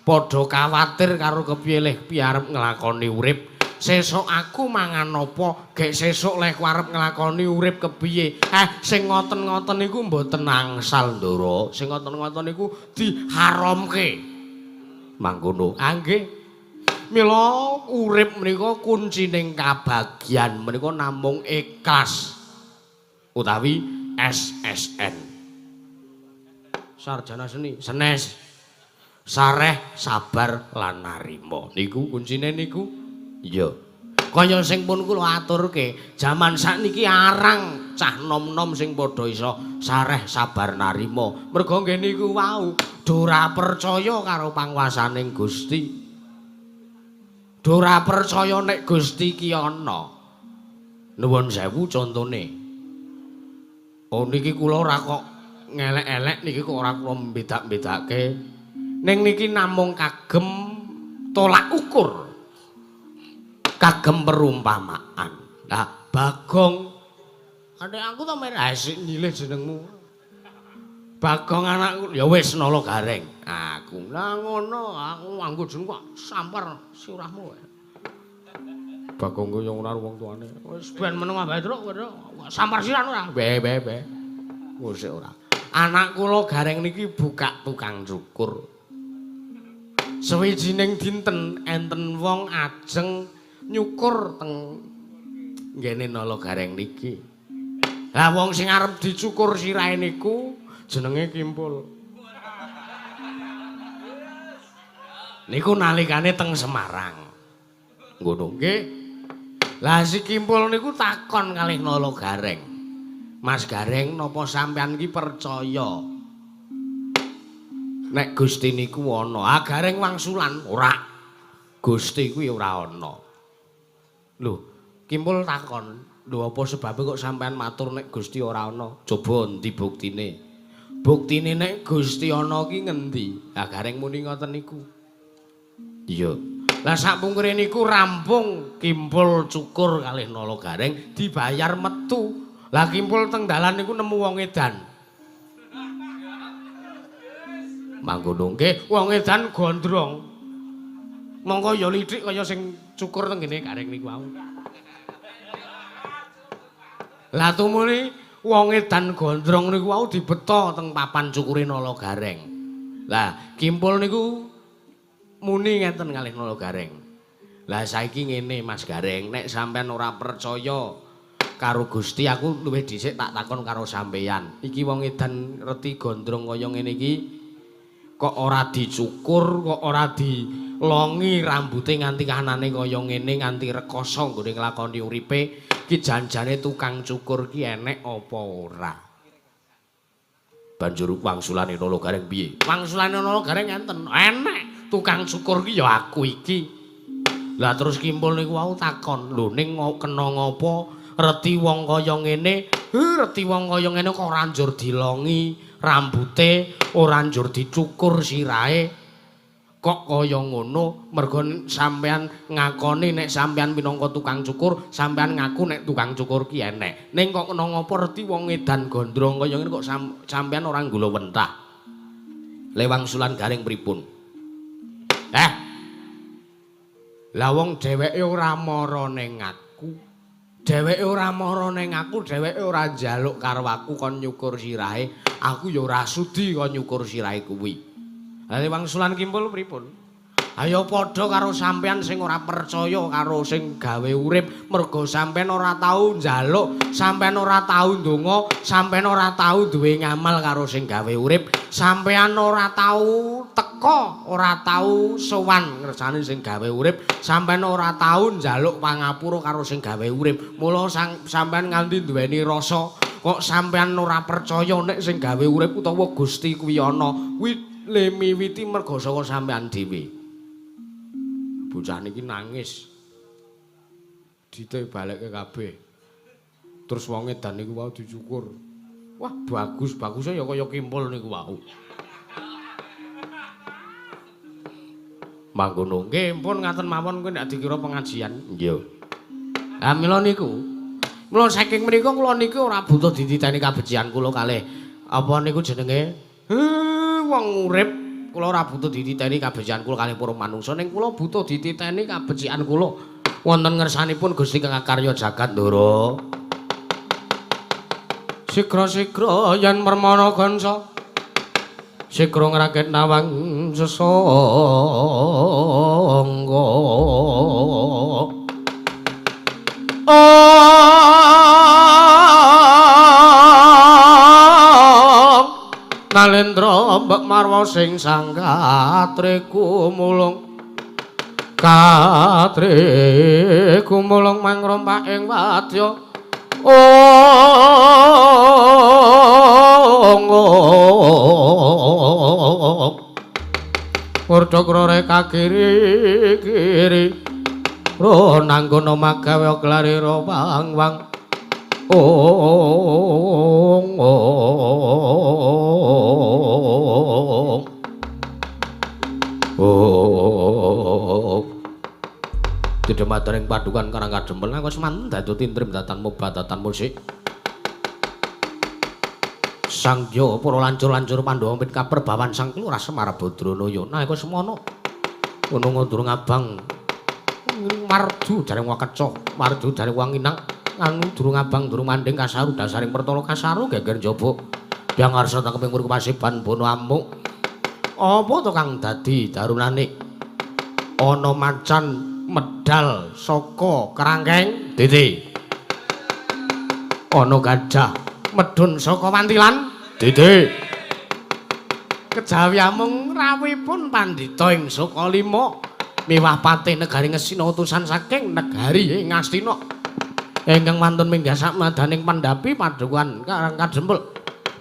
Padha kuwatir karo kepiye piarep nglakoni urip. Sesuk aku mangan apa, gek sesuk leh arep nglakoni urip kepiye. Sing ngoten-ngoten niku mboten angsal, Ndara. Sing ngoten-ngoten niku diharamke. Mangkono. Nggih. Mila urip menika kuncining kabagyan menika namung ikhlas. Utawi SSN. Sarjana seni, senes. sareh, sabar lan narima. Niku kuncine niku. Iya. Kaya sing pun kula aturke, jaman sakniki arang cah nom-nom sing padha iso sareh, sabar, narima. Merga nggih niku wau ora percaya karo panguwasaning Gusti. Ora percaya nek Gusti ki ana. Nuwun sewu contone. Oh niki kula ora kok ngelek-elek niki kok ora kula mbedak-bedake. Ning niki namung kagem tolak ukur. Kagem perumpamaan. Lah Bagong adek aku ta merah sik nyilih jenengmu. Bagong anakku ya wis nala gareng. Aku lah ngono, aku nganggo jeneng kok sampar sirahmu. Bagong ku yo ora wong tuane. Wis ben meneng wae truk sampar sirah ora. Be. Wis ora. Anak kula gareng niki buka tukang cukur. Sewijining dinten enten wong ajeng nyukur teng nggene nala gareng niki. Lah wong sing arep dicukur sirahe niku jenenge Kimpul. Niku nalikane teng Semarang. Ngono nggih. Lah si Kimpul niku takon kalih nala gareng. Mas Gareng napa sampean iki percaya nek Gusti niku ana? Ah Gareng wangsulan, ora. Gusti kuwi ora ana. Lho, Kimpul takon, lho apa sebabe kok sampean matur nek Gusti ora ana? Coba endi buktine? Buktine nek Gusti ana ki ngendi? Lah Gareng muni ngoten niku. Iya. Lah sakpungkure niku rampung Kimpul cukur kalih nala Gareng dibayar metu. Lah Kimpul teng dalan niku nemu wong edan. Mangkono nggih, wong edan gondrong. Mongko ya lidik kaya sing cukur teng ngene Gareng niku wau. Lah tumuli wong edan gondrong niku wau dibeto teng papan cukure nala Gareng. Lah Kimpul niku muni ngeten kalih nala Gareng. Lah saiki ngene Mas Gareng, nek sampean ora percaya karo Gusti aku luwih dhisik tak takon karo sampeyan. Iki wong edan reti gondrong kaya ngene iki kok ora dicukur, kok ora dilongi rambuté nganti kanane kaya ngene nganti rekoso nggone nglakoni uripe, ki janjane tukang cukur ki enek apa ora? Banjur wangsulane nala Gareng piye? Wangsulane nala Gareng enten, enek tukang cukur ki ya aku iki. Lah terus Kimpul niku wau takon, lho ning kena ngopo reti wong kaya ngene? Reti wong kaya ngene kok ora njur dilongi rambute, ora njur dicukur sirahe. Kok kaya ngono? Mergo sampean ngakoni nek sampean minangka tukang cukur, sampean ngaku nek tukang cukur ki enek. Ning kok kena ngapa reti wong edan gondrong kaya ngene kok sampean ora nggula wentah. Lewangsulan Gareng pripun? Lah wong dheweke ora mara ning aku. Dheweke ora mara ning aku, dheweke ora njaluk karo aku kon nyukur sirahe. Aku ya ora sudi kon nyukur sirahe kuwi. Lah wangsulan Kimpul pripun? Ayo padha karo sampean sing ora percaya karo sing gawe urip, mergo sampean ora tau njaluk, sampean ora tau ndonga, sampean ora tau duwe ngamal karo sing gawe urip, sampean ora tau teka, ora tau sowan ngersani sing gawe urip, sampean ora tau njaluk pangapura karo sing gawe urip. Mula sampean nganti duweni rasa kok sampean ora percaya nek sing gawe urip utawa Gusti kuwi ana. Kuwi le miwiti mergo saka sampean dhewe. Bocah niki nangis. Dite balekke kabeh. Terus wong edan niku wau dicukur. Wah, bagusnya ya kaya Kimpul niku wau. Mangkono nggih, pun ngaten mawon kuwi nek dikira pengajian. Nggih. Lah mila niku. Mula saking menika kula niku ora butuh dititeni kabecikan kula kalih apa niku jenenge? Wong urip kula ora butuh dititeni kabecikan kula kalih para manungsa ning kula butuh dititeni kabecikan kula wonten ngersanipun Gusti Kang Karya Jagat Ndara. Sigra-sigra yen mermana gansa sigra ngraket nawang sesangga. Nalendra mbek marwa sing sangkatriku mulung katriku mulung mangrompak ing wadya Urdhakrare kakiri-kiri ro nanggono magawe klarira wang-wang Didhemataring padukan karang kadempel nang semanten dadu tintrim datan mubadatan musik Sangya para lancur-lancur Pandhawa pit kaperbawan Sang Kelurah Semar Badranaya nah iku semono gunung durung abang mardu jaring wakeca mardu jaring wanginang anu durung abang durung manding kasaru dasaring pertala kasaru geger njaba yang ngarsa keping murid pasiban bono amuk apa to kang dadi darunane ana macan medal saka kerangkeng Dede ana gajah medhun saka Wantilan Dede kejawi amung rawuhipun pandhita ing Sukalima miwah patih negari Ngastina utusan saking negari ing Ngastina ingkang mantun minggah sak madaning pandhapi padukan karang kadempel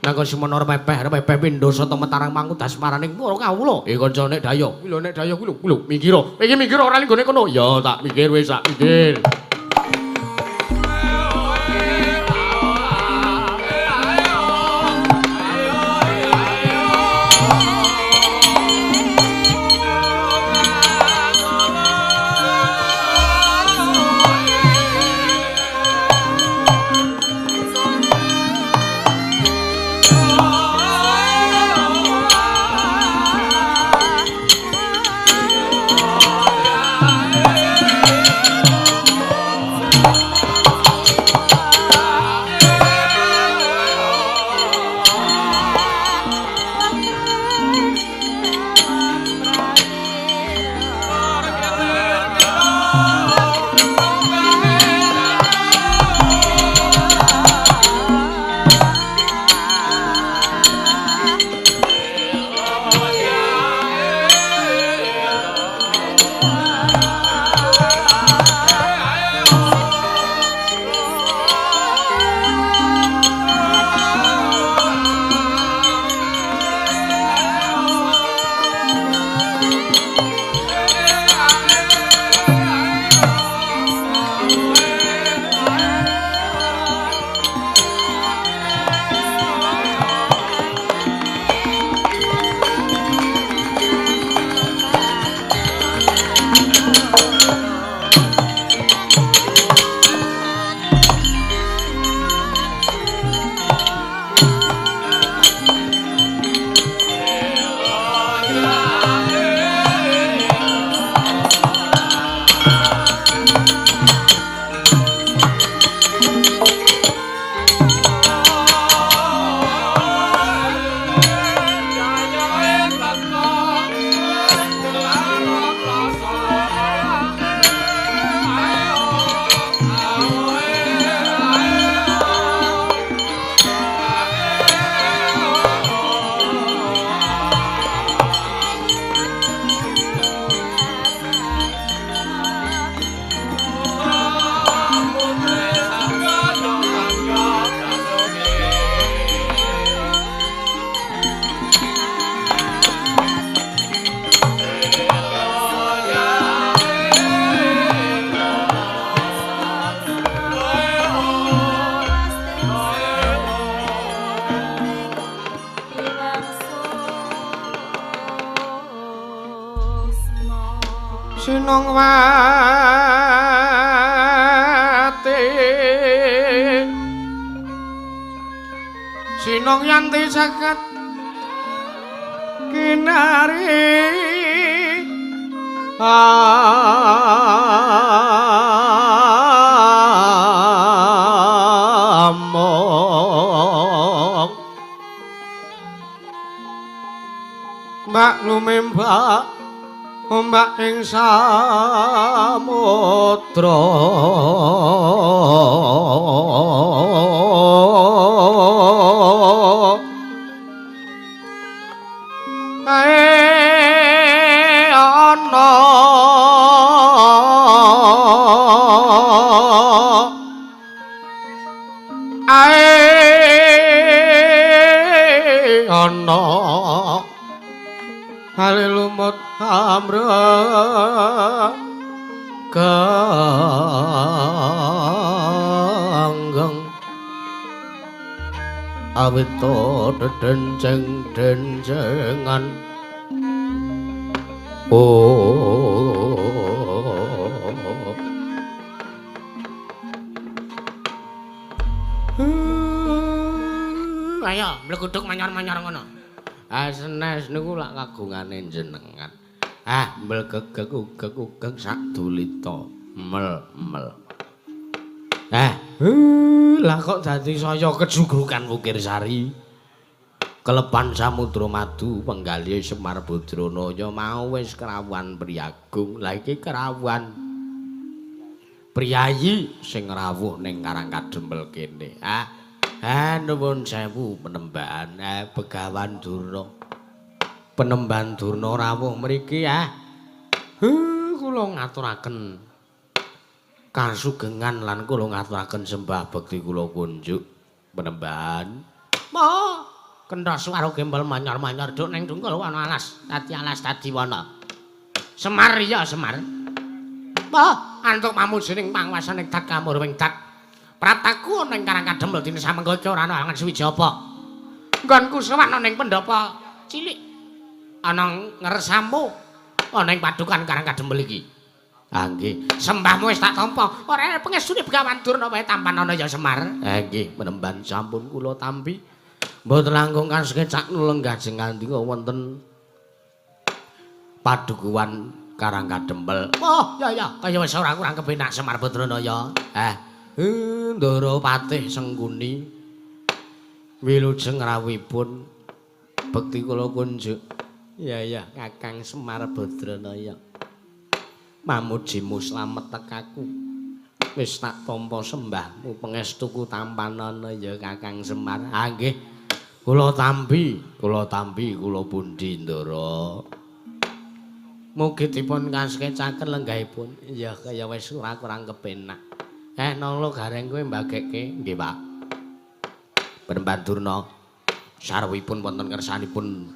nangka semono repepeh pindha sata metarang mangudas maraning para kawula kanca nek daya lho nek daya kuwi lho mikira iki mikira ora linggone kono ya tak mikir wis tak mikir Sinong wati Sinong yanti saged kinari among Mbak lumembak ombak ing samudra semut amreng ganggeng awit to denjeng-denjengan ayo mleguduk manyor-manyor ngono. Senes niku lak kagungane jenengan. Mblegegeg-ugeg sak dulita. Mel. Lah kok dadi saya kejugrukan Wukir Sari. Kelepan Samudra Madu penggalih Semar Badranaya mau wis kerawan priyagung. Lah iki kerawan priyayi sing rawuh ning Karang Kadempel kene. Nuwun sewu penembahan Begawan Durna. Penembahan Durna rawuh mriki kula ngaturaken kasugengan lan kula ngaturaken sembah bekti kula kunjuk penembahan. Mo kenthos swara gembel manyor-manyor duk ning dungkul ana alas dadi wana. Semar ya Semar. Mo antuk pamujining pangwasaning dak kamurwing dak. Prataku ana ing Karang Kadempel dina samengko iki ora ana angen suwiji apa. Nggonku sowan ana ing pendhapa cilik. Ana ngresamu ana ing padukan Karang Kadempel iki. Nggih, sembahmu wis tak tampa. Ora pengestune Begawan Durna wae tampan ana ya Semar. Nggih, penemban sampun kula tampi. Mboten langkung kasugen sak lenggah jengandika wonten padukuhan Karang Kadempel. Oh, ya, kaya wis ora kurang kepenak Semar Badranaya. Ndara Patih Sengkuni wilujeng rawuhipun bekti kula kunjuk. Ya, Kakang Semar Badranaya. Mamujimu slamet tekaku. Wis tak tampa sembahmu pangestuku tampanana ya Kakang Semar. Nggih. Kula tampi kula pundi Ndara. Mugi dipun kaskecaken lenggahipun. Ya kaya wis ora kurang kepenak. Nolo gareng kowe mbagekke nggih Pak. Penemban Durna sarwipun wonten kersanipun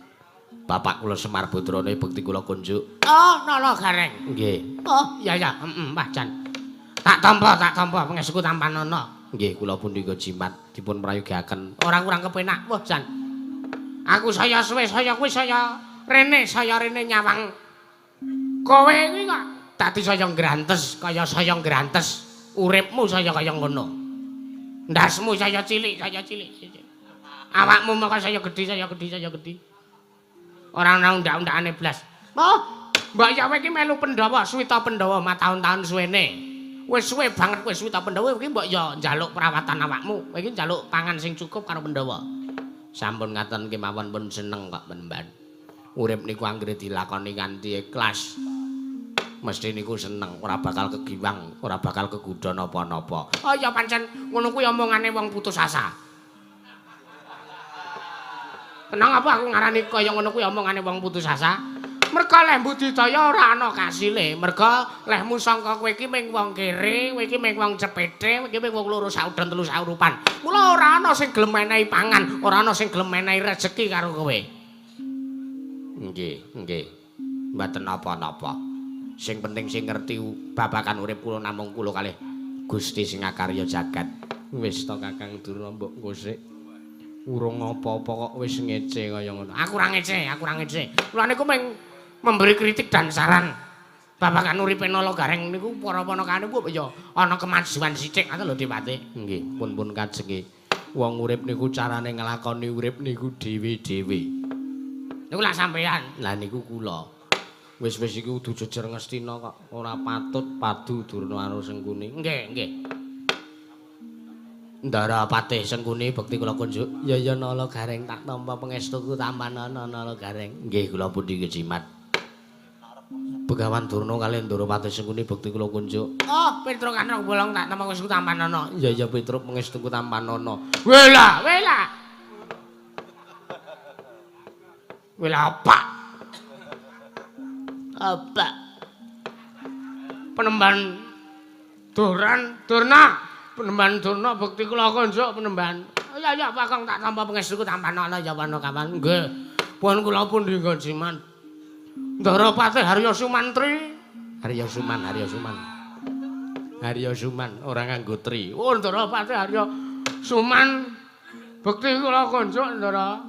Bapak kula Semar Badranaya bekti kula kunjuk. Nolo gareng. Nggih. Ya, Mbah Jan. Tak tampa pangestuku tampanana. Nggih, kula punika jimat dipun prayogiaken. Ora kurang kepenak, wah Jan. Aku saya suwe, saya kuwi saya rene nyawang. Kowe iki kok dadi saya ngrantes, kaya saya ngrantes. Uripmu saya kaya ngono. Ndasmu saya cilik. Awakmu maka saya gedhi. Ora ana undak-undakane blas. Mbak Yawe iki melu Pandhawa, Swita Pandhawa mataun-taun suwene. Wis suwe banget kowe Swita Pandhawa iki mbok ya njaluk perawatan awakmu. Kowe iki njaluk pangan sing cukup karo Pandhawa. Sampun ngaten kemawon pun seneng kok penemban. Urip niku anggere dilakoni kanthi ikhlas. Mesti niku seneng, ora bakal kegiwang, ora bakal kegudha napa-napa. Ya pancen ngono kuwi omongane wong putus asa. Tenang apa aku ngarani kaya ngono kuwi omongane wong putus asa? Merga leh budidaya ora ana kasile. Merga lehmu sangka kowe iki ming wong kere, kowe iki ming wong cepete, kowe iki ming wong loro saudon telu saurupan. Mula ora ana sing gelem menehi pangan, ora ana sing gelem menehi rejeki karo kowe. Nggih. Mboten napa-napa. Sing penting sing ngerti babagan urip kula namung kula kalih Gusti sing ngakarya jagat. Wis to Kakang Durna mbok ngosik. Urung apa-apa kok wis ngece kaya ngono. Aku ora ngece. Kula niku mung memberi kritik dan saran. Babagan uripe Nala Gareng niku para panakane kok ya ana kemajuan sithik ngoten lho Dewate. Nggih, pun kajenge. Wong urip niku carane nglakoni urip niku dhewe-dhewe. Niku lak sampean. Lah niku kula. Wis iki kudu jejer ngestina kok. Ora patut padu Durna karo Sengkuni. Nggih. Ndara Patih Sengkuni bekti kula kunjuk. Ya Nala Gareng tak tampa pangestuku tampanana Nala Gareng. Nggih kula pundi kejimat. Begawan Durna kaliyan Ndara Patih Sengkuni bekti kula kunjuk. Petruk Kanrong Bolong tak tampa pangestuku tampanana. Ya Petruk pangestuku tampanana. Wela. Wela apa? Penemban Durna bekti kula kunjuk penemban. Ya Kakang tak tampa pangestuku tampanana ya wana kawan. Nggih. Pun kula pundi jimat. Ndarawati Harya Sumantri. Harya Suman. Harya Suman ora nganggo tri. Oh Ndarawati Harya Suman. Bekti kula konjuk Ndara.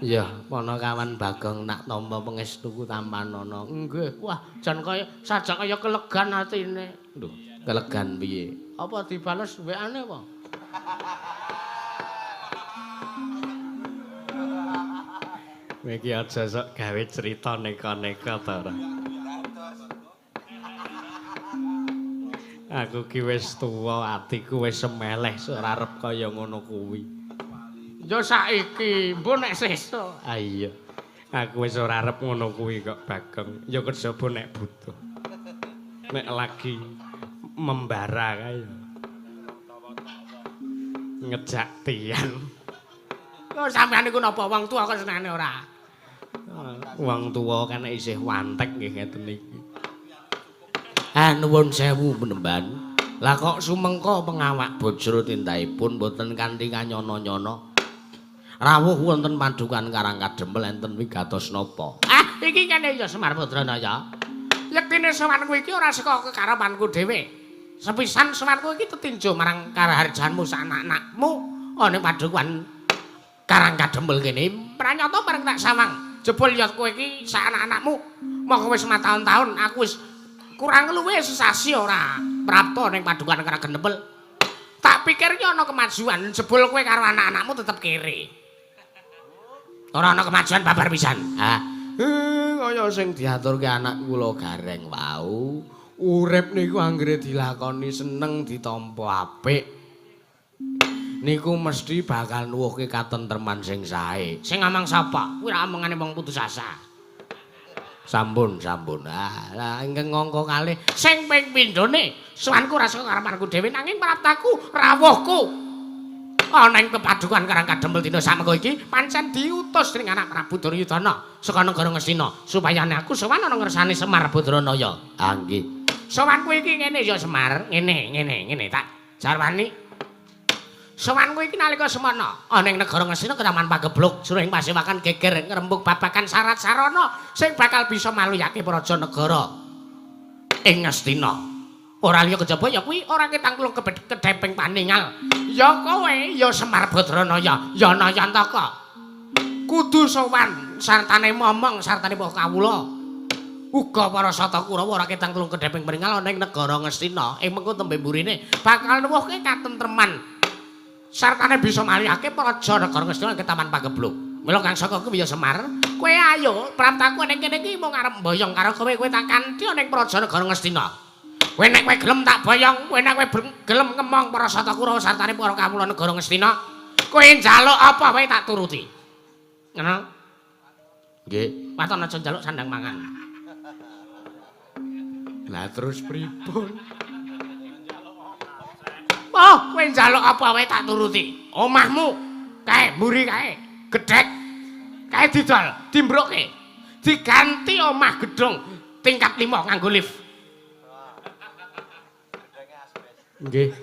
Iya, Panakawan Bagong nak tampa pangestuku tampanana. Nggih. Wah, jan kaya sajak kaya kelegan atine. Lho, kelegan piye? Apa dibales WA-ne apa? Iki aja sok gawe cerita neka-neka ta ora. Aku ki wis tuwa, atiku wis semeleh, ora arep kaya ngono kuwi. Ya saiki, mbok nek sesuk. Ah iya. Aku wis ora arep ngono kuwi kok, Bagong. Ya kejaba nek butuh. Nek lagi membara kae. Ngejak tiang. Kok sampean niku napa wong tuwa kok senengane ora? Wong tuwa kan isih wantek nggih ngeten iki. Nuwun sewu Penemban. Lah kok sumengka pengawak bojro tindahipun boten kanthi kanyono-nyono. Rawuh wonten padukan Karang Kadempel enten wigatos napa? Iki kene ya Semar Badranaya. Yektine sowanku iki ora saka kekarepanku dhewe. Sepisan sowanku iki tetinjo marang karaharjanmu sak anak-anakmu ana padukan Karang Kadempel kene. Pranyata bareng tak sawang. Jebul ya kowe iki sak anak-anakmu mongko wis mataun-taun aku wis kurang luwih sesasi ora prapta ning padukan Karang Kadempel. Tak pikir ki ana kemajuan jebul kowe karo anak-anakmu tetep kere. Ora ana kemajuan babar pisan. Kaya sing diaturke anak kula Gareng wau. Urip niku anggere dilakoni seneng ditampa apik. Niku mesti bakal nuwuhke katentreman sing sae. Sing ngomong sapa? Kuwi ra omongane wong putus asa. Sampun. Lah ingkang ngangka kalih sing ping pindhone sowanku ora saka karepanku dhewe nanging praptaku rawuhku. Ana ing padukan Karang Kadempel dina samengko iki pancen diutus dening anak Prabu Duryudana saka negara Ngastina supaya aku sowan ana ngersane Semar Badranaya. Nggih. Sowanku iki ngene ya Semar, ngene tak jarwani. Sowanku iki nalika semana ana ing negara Ngastina Ketaman Pagebluk suring pasewakan geger ngrembug babagan syarat sarana sing bakal bisa maluyake praja negara ing Ngastina. Ora liya kejaba ya kuwi ora ketangklung kedheping paningal. Ya kowe ya Semar Badranaya, ya Nayantaka. Kudu sowan sartane momong sartane Mbah Kawula. Uga para Sata Kurawa ora ketangklung kedheping paningal ana ing negara Ngastina. Ing mengko tembe mburine bakal nuwuhke katentreman. Sartane bisa malihake praja negara Ngastina Ketaman Pagebluk. Mila kang saka kuwi ya Semar, kowe ayo praptaku ning kene iki mung arep mboyong karo kowe tak kanthi ning praja negara Ngastina. Kowe nek kowe gelem tak boyong, kowe nek kowe gelem ngemong para Sata Kurawa sartane para kawula negara Ngastina, kowe njaluk apa wae tak turuti. Ngono? Nggih, waton aja njaluk sandang mangan. Lah terus pripun? Oh, kowe njaluk apa wae tak turuti. Omahmu kae mburi kae, gedhek. Kae didol, dimbroke. Diganti omah gedhong tingkat 5 nganggo lift. Nggih.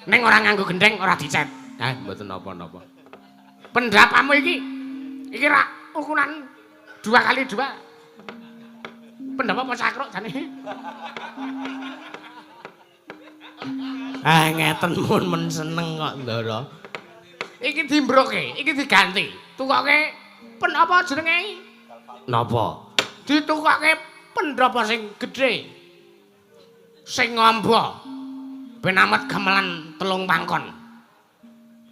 Ning ora nganggo gendeng, ora dicet. Mboten napa-napa. Pendapamu iki ra ukuran 2x2. Pendhap apa cakruk jane? Ngeten mun seneng kok, Ndara. Iki dimbroke, iki diganti. Tukoke pen apa jenenge? Napa? Ditukoke pendhapa sing gedhe. Sing ngombo ben amet gamelan 3 pangkon.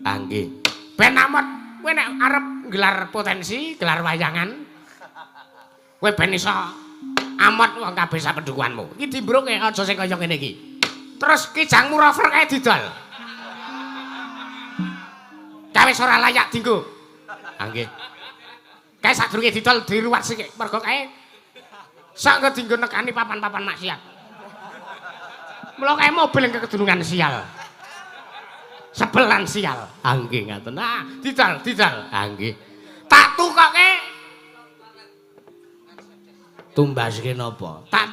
Nggih. Ben amet kowe nek arep gelar potensi, gelar wayangan. Kowe ben iso amet wong kabeh sapendukuanmu. Iki dimbroke aja sing kaya ngene iki. Terus kijang murover kae didol. Kae wis ora layak dienggo. Nggih. Kae sadurunge didol diruwat sik mergo kae sak dienggo nekani papan-papan maksiat. Mula kae mobil yang kekedunungan sial. Sebelan sial. Nggih ngaten. Didal. Nggih. Tak tukoke. Tumbaske napa? Tak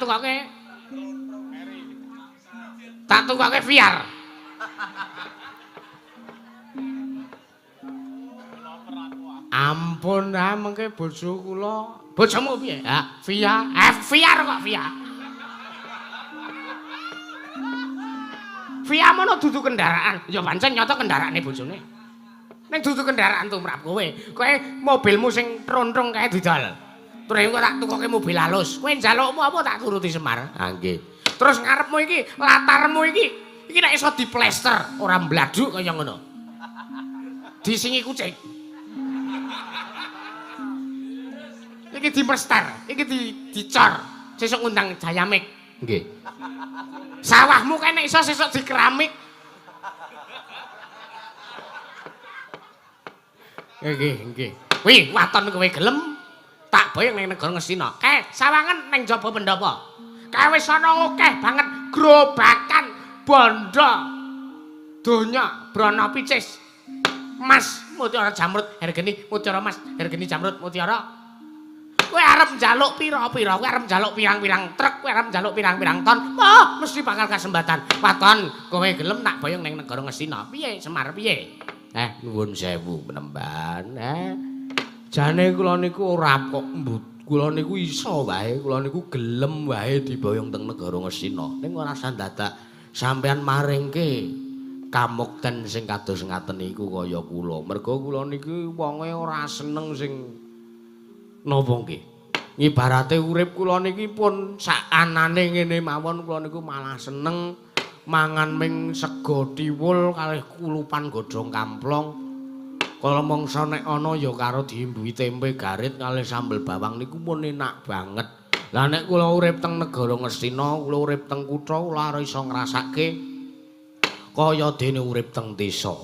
tukoke VR. Ampun, mengke bojo kula. Bojomu piye? Ha, Via. Via kok Via. Via mono dudu kendaraan. Ya pancen nyata kendaraane bojone. Ning dudu kendaraan tumrap kowe. Kowe mobilmu sing trontrong kae didol. Terus engko tak tukoke mobil halus. Kowe njalukmu apa tak turuti Semar? Ha nggih. Terus ngarepmu iki, latarmu iki nek iso diplester, ora mbladuk kaya ngono. Disingi kucing. Iki diplester, iki dicor. Sesuk ngundang Jayamik. Nggih. Sawahmu kae nek iso sesuk dikeramik. Nggih. Wih, waton kowe gelem tak boyong ning negara Ngastina. Sawangan ning jaba pendopo. Kae wis ana akeh banget grobakan bondo donya brana picis. Mas mutiara jamrut hargane mutiara mas hargane jamrut mutiara. Kowe arep njaluk pira-pira? Kowe arep njaluk pirang-pirang truk, kowe arep njaluk pirang-pirang ton. Oh, mesti bakal kasembatan. Waton, kowe gelem tak boyong ning negara Ngastina. Piye Semar piye? Nuwun sewu penemban. Jane kula niku ora kok kula niku iso wae, kula niku gelem wae diboyong teng negara Ngastina. Ning ora sandadak sampean maringke kamukten sing kados ngaten niku kaya kula. Mergo kula niki wonge ora seneng sing napa nggih. Ibarate urip kula niki pun sak anane ngene mawon kula niku malah seneng mangan ming sego tiwul kalih kulupan godhong kamplong. Kala mangsa nek ana ya karo diimbuhi tempe garit kalih sambel bawang niku pun enak banget. Lah nek kula urip teng negara Ngastina, kula urip teng kutha, kula ora iso ngrasake kaya dene urip teng desa.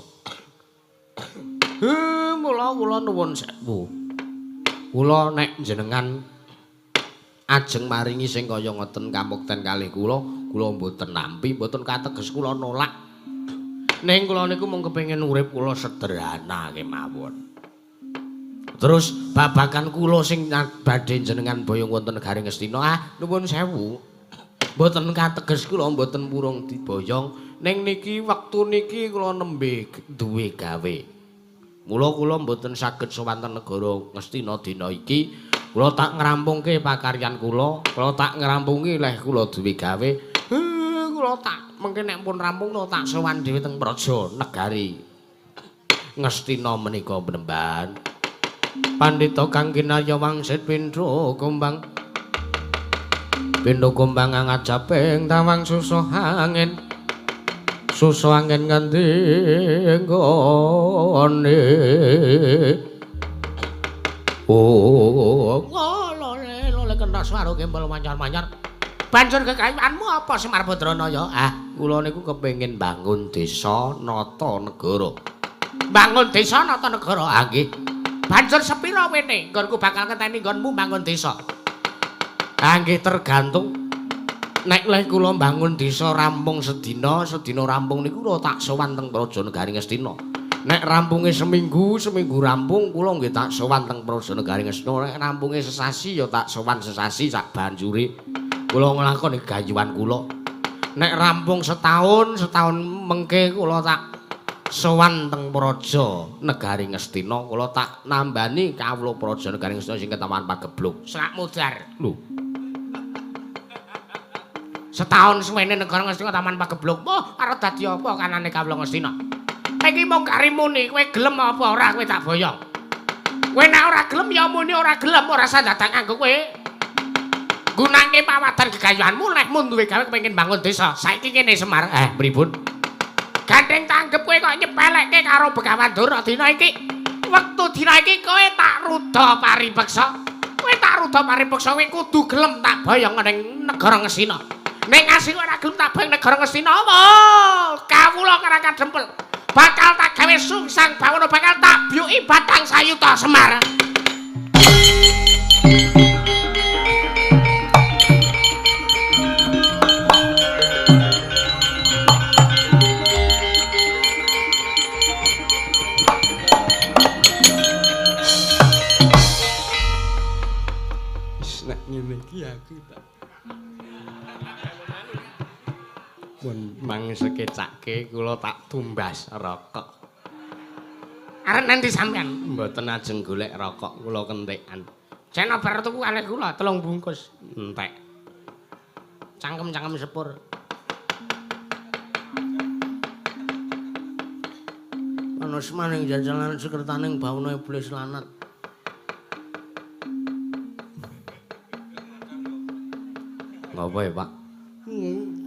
Mula nuwun sewu. Kula nek jenengan ajeng maringi sing kaya ngoten kamukten kalih kula mboten nampi, mboten kateges kula nolak. Ning kula niku mung kepengin urip kula sederhana kemawon. Terus babagan kula sing badhe jenengan boyong wonten negari Ngastina, nuwun sewu. Mboten kateges kula mboten purung diboyong, ning niki wektu niki kula nembe duwe gawe. Mula kula mboten saged sowan teng negara Ngastina dina iki. Kula tak ngrampungke pakaryan kula tak ngrampungi leh kula duwe gawe. Kula tak mengke nek pun rampung kula tak sowan dhewe teng praja negari Ngastina menika penemban. Pandhita kang kinarya wangsit pindha kumbang. Pindha kumbang ngajaping tawang susah angin. Susah angin ngendi nggone. Lole kena swara kembal manyar-manyar. Banjur kekayuanmu apa Semar Badranaya? Kula niku kepengin bangun desa nata negara. Bangun desa nata negara? Nggih. Banjur sepira wene nggonku bakal ngenteni nggonmu bangun desa? Nggih tergantung. Nek leh kula bangun desa rampung sedina rampung niku kula tak sowan teng Praja Negari Ngastina. Nek rampunge seminggu rampung kula nggih tak sowan teng Praja Negari Ngastina. Nek rampunge sesasi ya tak sowan sesasi sak banjure. Kula nglakoni gayuhan kula. Nek rampung setahun mengke kula tak sowan teng Praja Negari Ngastina, kula tak nambani kawula Praja Negari Ngastina sing ketaman pagebluk. Sak mudar. Lho. Setahun suwene negara Ngastina taman pagebluk. Arep dadi apa kanane kawula Ngastina? Iki mung karimuni, kowe gelem apa ora kowe tak boyong. Kowe nek ora gelem ya muni ora gelem, ora sandadak kanggo kowe. Gunake pawadan gegayuhanmu lek mun duwe gawe kepengin bangun desa. Saiki kene Semar. Pripun? Gandeng tanggep kowe kok nyepelekke karo Begawan Dora dina iki. Wektu dina iki kowe tak ruda paripeksa. Kowe tak ruda paripeksa kowe kudu gelem tak boyong ning negara Ngastina. Ning asih ora gelem tak boyong negara Ngastina apa? Kawula Karangka Dempel bakal tak gawe sungsang bawono bakal tak byuki Batang Sayuta Semar. Ngene iki aku tak mun mang sekecake kula tak tumbas rokok. Arep nanti sampean? Mboten ajeng golek rokok, kula kentekan. Jen bar tuku kalih kula 3 bungkus. Entek. Cangkem-cangkem sepur. Ana semaning jajalan sekretaning bauna iblis lanat. Ngapa ya, Pak?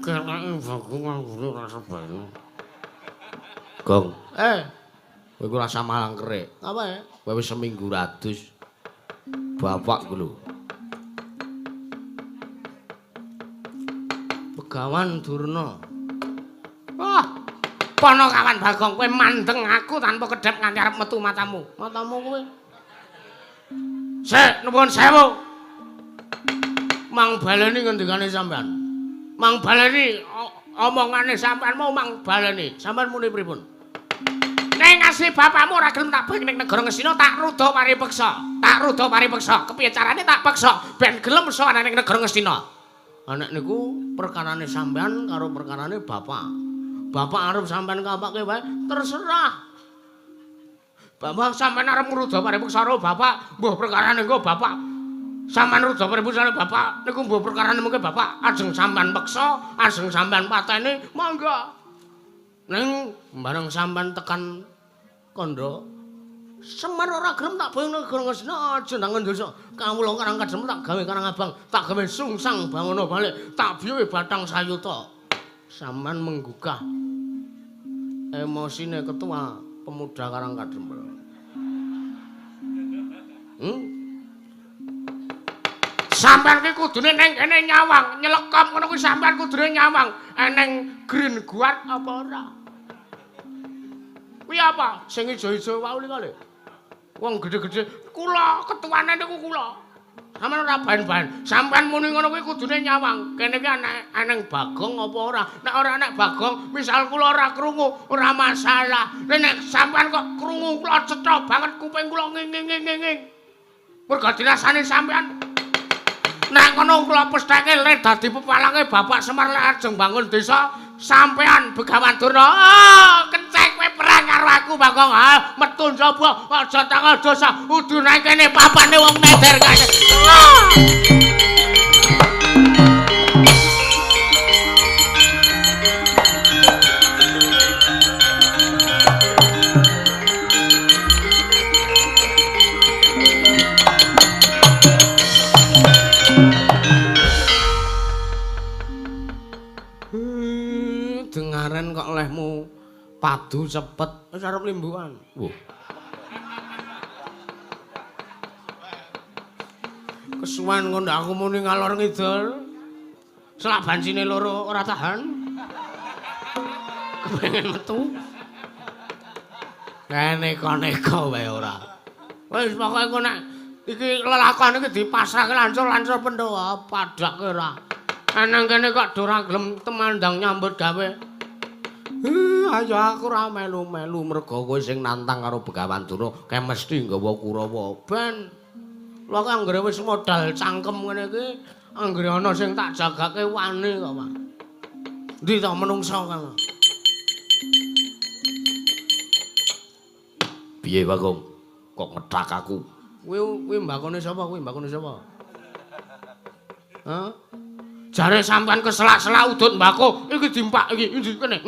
Kelake bagung anggone rasa banyu. Gong. Kowe iku rasa malang kerik. Apa ya? Kowe wis seminggu radus. Bapak ku lho. Begawan Durna. Wah, Panakawan Bagong kowe mandeng aku tanpa kedhep nganti arep metu matamu. Matamu kowe. Sik, nuwun sewu. Mang baleni ngendikane sampean. Mang baleni omongane sampean mau mang baleni. Sampean muni pripun? Nek ngasih bapakmu ora gelem tak balik ning negara Ngastina tak ruda paripeksa. Tak ruda paripeksa. Kepiye carane tak peksa ben gelem iso ana ning negara Ngastina. Anek niku perkarane sampean karo perkarane bapak. Bapak arep sampean kapake wae terserah. Bapak sampean arep ngruda paripeksa karo bapak, mbuh perkarane engko bapak. Sampeyan ruda paripeksa bapak niku mbuh perkarane mengke bapak ajeng sampean peksa, ajeng sampean pateni, mangga. Ning bareng sampean tekan kandha Semar ora gelem tak boyong negara Ngastina aja nang dosa. Kawula karang kadhem tak gawe karang abang, tak gawe sungsang bangono balik, tak biyoe batang sayuta. Sampeyan menggugah emosine ketua pemuda karang kadhem. Sampeyan ki kudune ning kene nyawang, nyelekop ngono kuwi sampeyan kudune nyawang. Eneng green guard apa ora? Kuwi apa? Sing ijo-ijo wae kali. Wong gedhe-gedhe, kula ketuane niku kula. Sampeyan ora bahan-bahan. Sampeyan muni ngono kuwi kudune nyawang. Kene ki eneng Bagong apa ora? Nek ora enek Bagong, misal kula ora krungu, ora masalah. Nek sampeyan kok krungu kula cetha banget kuping kula nging-nging. Mergo dirasani sampeyan. Nek ngono kula pestheke le dadi pepalange Bapak Semar lek ajeng bangun desa sampean Begawan Durna. Oh, kenceng kowe perang karo aku Bagong. Ha, metu njaba aja tanggal dosa. Kudu nang kene papane wong meder kene. Dengaren kok lehmu padu cepet wis arep limbuhan. Kesuwen ngono aku muni ngalor ngidul. Selak bancine loro ora tahan. Kepengen metu. Neka-neka wae ora. Wis pokoke engko nek iki lelakon iki dipasrahke lancur-lancur Pandhawa padhake ora. Nang kene kok ora gelem temandang nyambut gawe. Ayo aku ora melu-melu mergo kowe sing nantang karo Begawan Durna kae mesti nggawa Kurawa ben. Lha kok anggere wis modal cangkem ngene iki, anggere ana sing tak jagake wani kok, Pak. Ndi to menungso kan. Piye, Bagong? Kok ngethak aku? Kuwi mbakone sapa? Kuwi mbakone sapa? Hah? Jare sampean keselak-selak udut mbako, iki dimpak iki kene.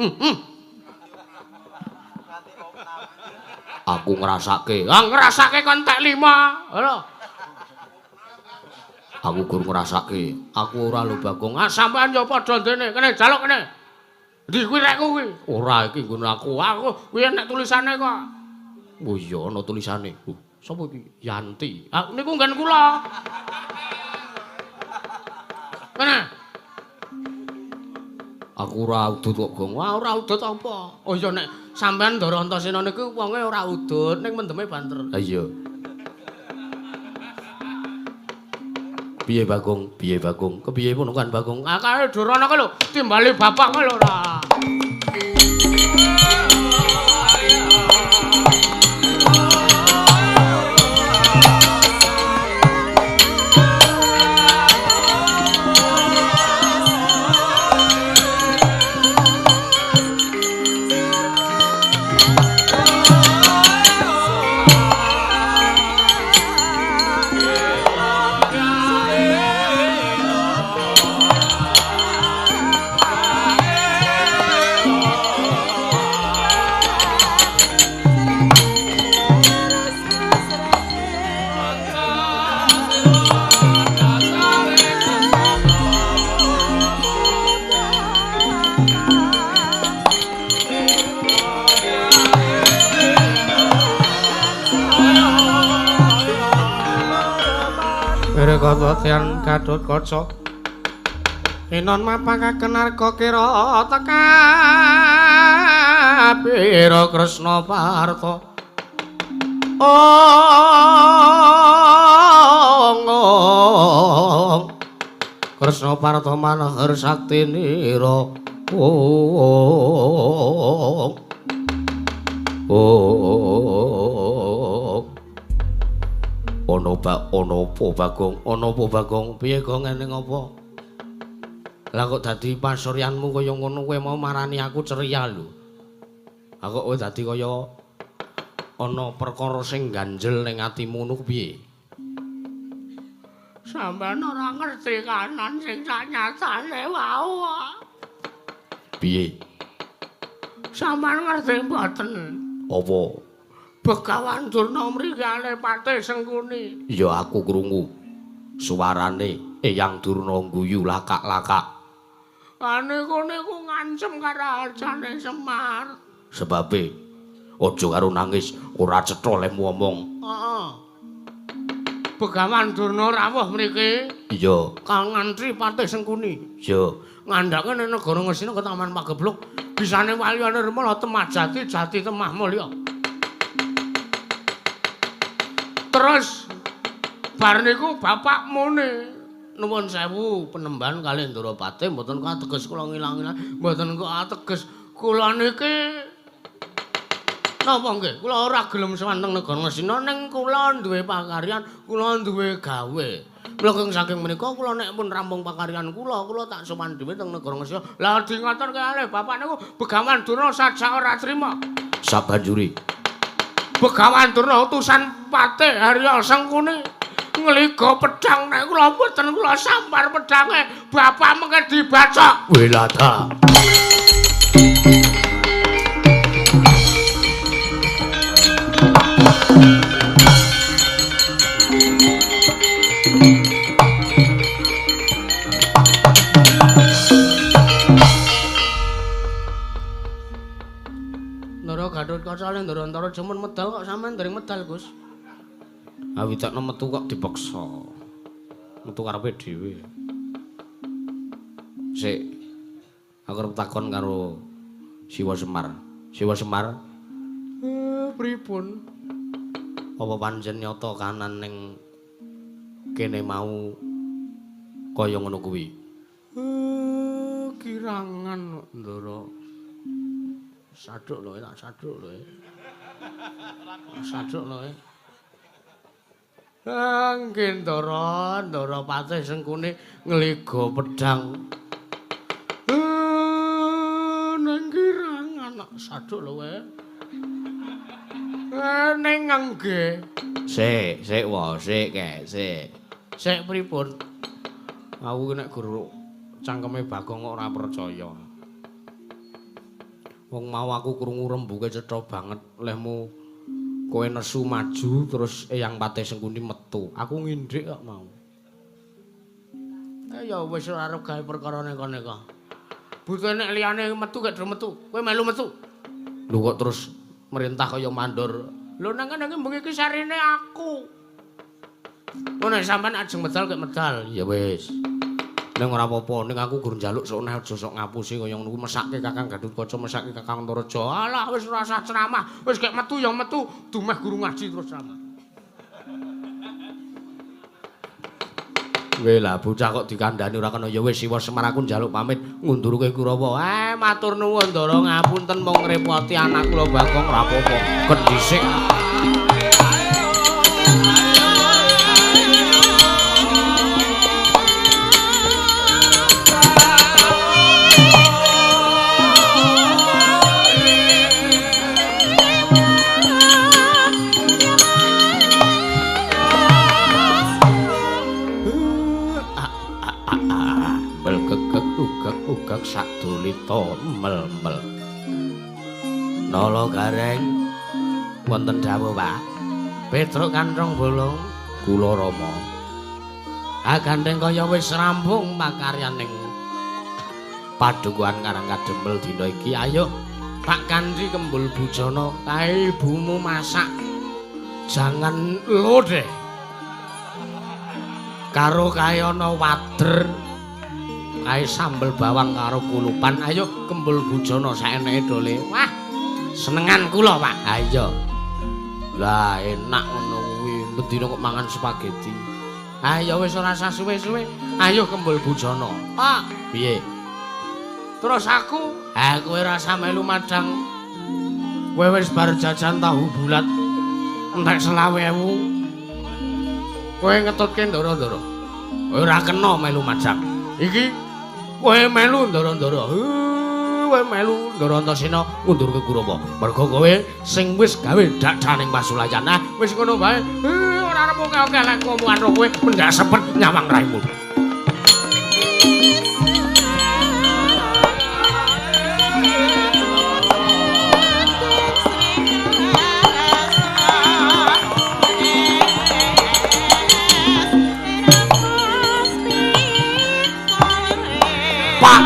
Aku ngrasake. Ah ngrasake kon entek 5. Lho. Aku gur ngrasake. Aku ora lho Bagong. Ah sampean yo padha ndene, kene jaluk kene. Ndi kuwi rekku kuwi? Ora iki nggon aku. Aku kuwi enek tulisane kok. Oh iya ana tulisane. Sapa iki? Yanti. Ah niku nggen kula. Kene. Aku ora udut kok, Gong. Wah, ora udut apa? Oh iya nek sampean Ndara Antasena niku wonge ora udut, ning mendeme banter. Ha iya. Piye Bagong? Piye Bagong? Kepiye pun kan Bagong? Ah kae Durana kae lho, timbali bapak kae lho ora. Kadadyan Gatotkaca Inon mapakaken arga kira tekapira Kresna Parta Ong Kresna Parta manahar saktinira Ono apa Bagong piye kok ngene ngopo lah kok dadi pasuryanmu kaya ngono kowe mau marani aku ceria lho kok kowe dadi kaya ana perkara sing ganjel ning atimu ngono piye sampeyan ora ngerti kanan sing sanyatane wau piye sampeyan ngerti mboten apa Begawan Durna mrikane Patih Sengkuni. Ya aku krungu. Suarane Eyang Durna guyu lakak-lakak. Niku ngancem karo arjane Semar. Sebabe aja karo nangis, ora cetha lemu omong. Heeh. Begawan Durna rawuh mriki. Iya. Kang ngantri Patih Sengkuni. Iya. Ngandhake ning negara Ngastina ke Taman Pagebluk. Bisane waliyane Remala Temajati Jati Temah Mulya. Terus bar niku bapak mune nuwun sewu penemban kalih Ndorapati mboten kateges kula ngilang-ilang mboten kok ateges kula niki napa nggih kula ora gelem sewanteng negara Ngastina ning kula duwe pakaryan kula duwe gawe mlekeng saking menika kula nek pun rampung pakaryan kula tak sowan dhewe teng negara Ngastina lha di ngoten kalih bapak niku Begawan Durna sajak ora trima sabanjuri Begawan Durna utusan Patih Harya Sengkuni ngliga pedhang nek kula mboten kula sampar pedhange bapak mengke dibacok welata Ndara Gatotkaca lan Ndorantara jaman medal kok sampean dereng medal Gus Awitakno metu kok dipaksa. Metu karepe dhewe. Sik. Aku arep takon karo Siwa Semar. Siwa Semar. Pripun? Apa pancen nyata kanan ning kene mau kaya ngono kuwi? Kirangan Ndara. Saduk lho, tak saduk lho. Saduk lho. Nggih Ndara Patih Sengkuni ngliga pedhang. Ning kirangan saduk lho wae. Ning nggih. Sik wae, sik pripun? Aku nek guru cangkeme Bagong kok ora percaya. Wong mau aku krungu rembuke cetha banget lehmu kowe nesu maju terus Eyang Patih Sengkuni metu. Aku ngindhik kok mau. Ya wis ora arep gawe perkara ning kene kok. Butuh nek liyane metu gak metu. Kowe melu metu. Lho kok terus merintah kaya mandor. Lho nang kene bengi iki sarine aku. Ngono sampean ajeng medal kek medal. Ya wis. Ning ora apa-apa, ning aku gur njaluk sok aja sok ngapusi kaya ngono kuwi mesake Kakang Gatotkaca, mesake Kakang Antareja. Alah wis ora usah ceramah, wis gek metu ya metu, dumeh guru ngaji terus ceramah. Weh lah bocah kok dikandhani ora kena ya wis Siwa Semar aku njaluk pamit ngundurke Kurawa. Matur nuwun Ndara ngapunten mung ngrepoti anak kula Bagong ora apa-apa. Ket dhisik. Ugak sadulita mel-mel. Nala gareng wonten dawuh Pak. Petruk Kanthong Bolong kula Rama. Agandeng kaya wis rampung pakaryaning padukuhan Karang Kadempel dina iki. Ayo Pak Kandri Kembul Bujana, kae ibumu masak. Jangan lodeh. karo kae ana wader. Kae sambel bawang karo kulupan. Ayo kembul bujana saeneke dole. Wah, senengan kula, Pak. Ha iya. Lah enak ngono kuwi. Bendina kok mangan spaghetti. Ah ya wis ora usah suwe-suwe. Ayo kembul bujana. Pak, piye? Terus aku, kowe rasa melu madang. Kowe wis bar jajan tahu bulat entek 20.000. Kowe ngetutke ndoro-ndoro. Kowe ora kena melu madang. Iki kowe melu ndoro-ndoro. Kowe melu ndoro Antasena ngundurke Kurawa. Mergo kowe sing wis gawe dadaning pasulayan. Nah, wis ngono bae. Ora arep oke-oke lek omongan kowe mendak sepet nyawang raimu. Pak.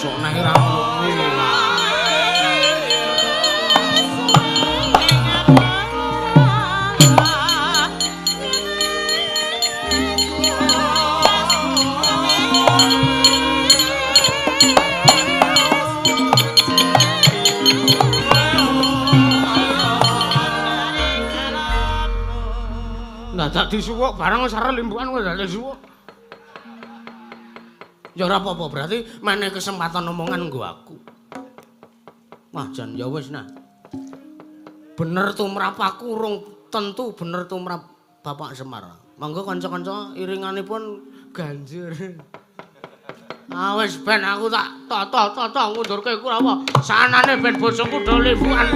Sok nek ra dadak disuwuk barang wis arep limbukan wis dadak disuwuk. Ya ora apa-apa, berarti meneh kesempatan omongan nggo aku. Wah, jan ya wis nah. Bener tumrap aku urung tentu bener tumrap Bapak Semar. Monggo kanca-kanca iringanipun ganjur. Ah wis ben aku tak tata ngundurke Kurawa. Sanane ben bojoku do limbukan.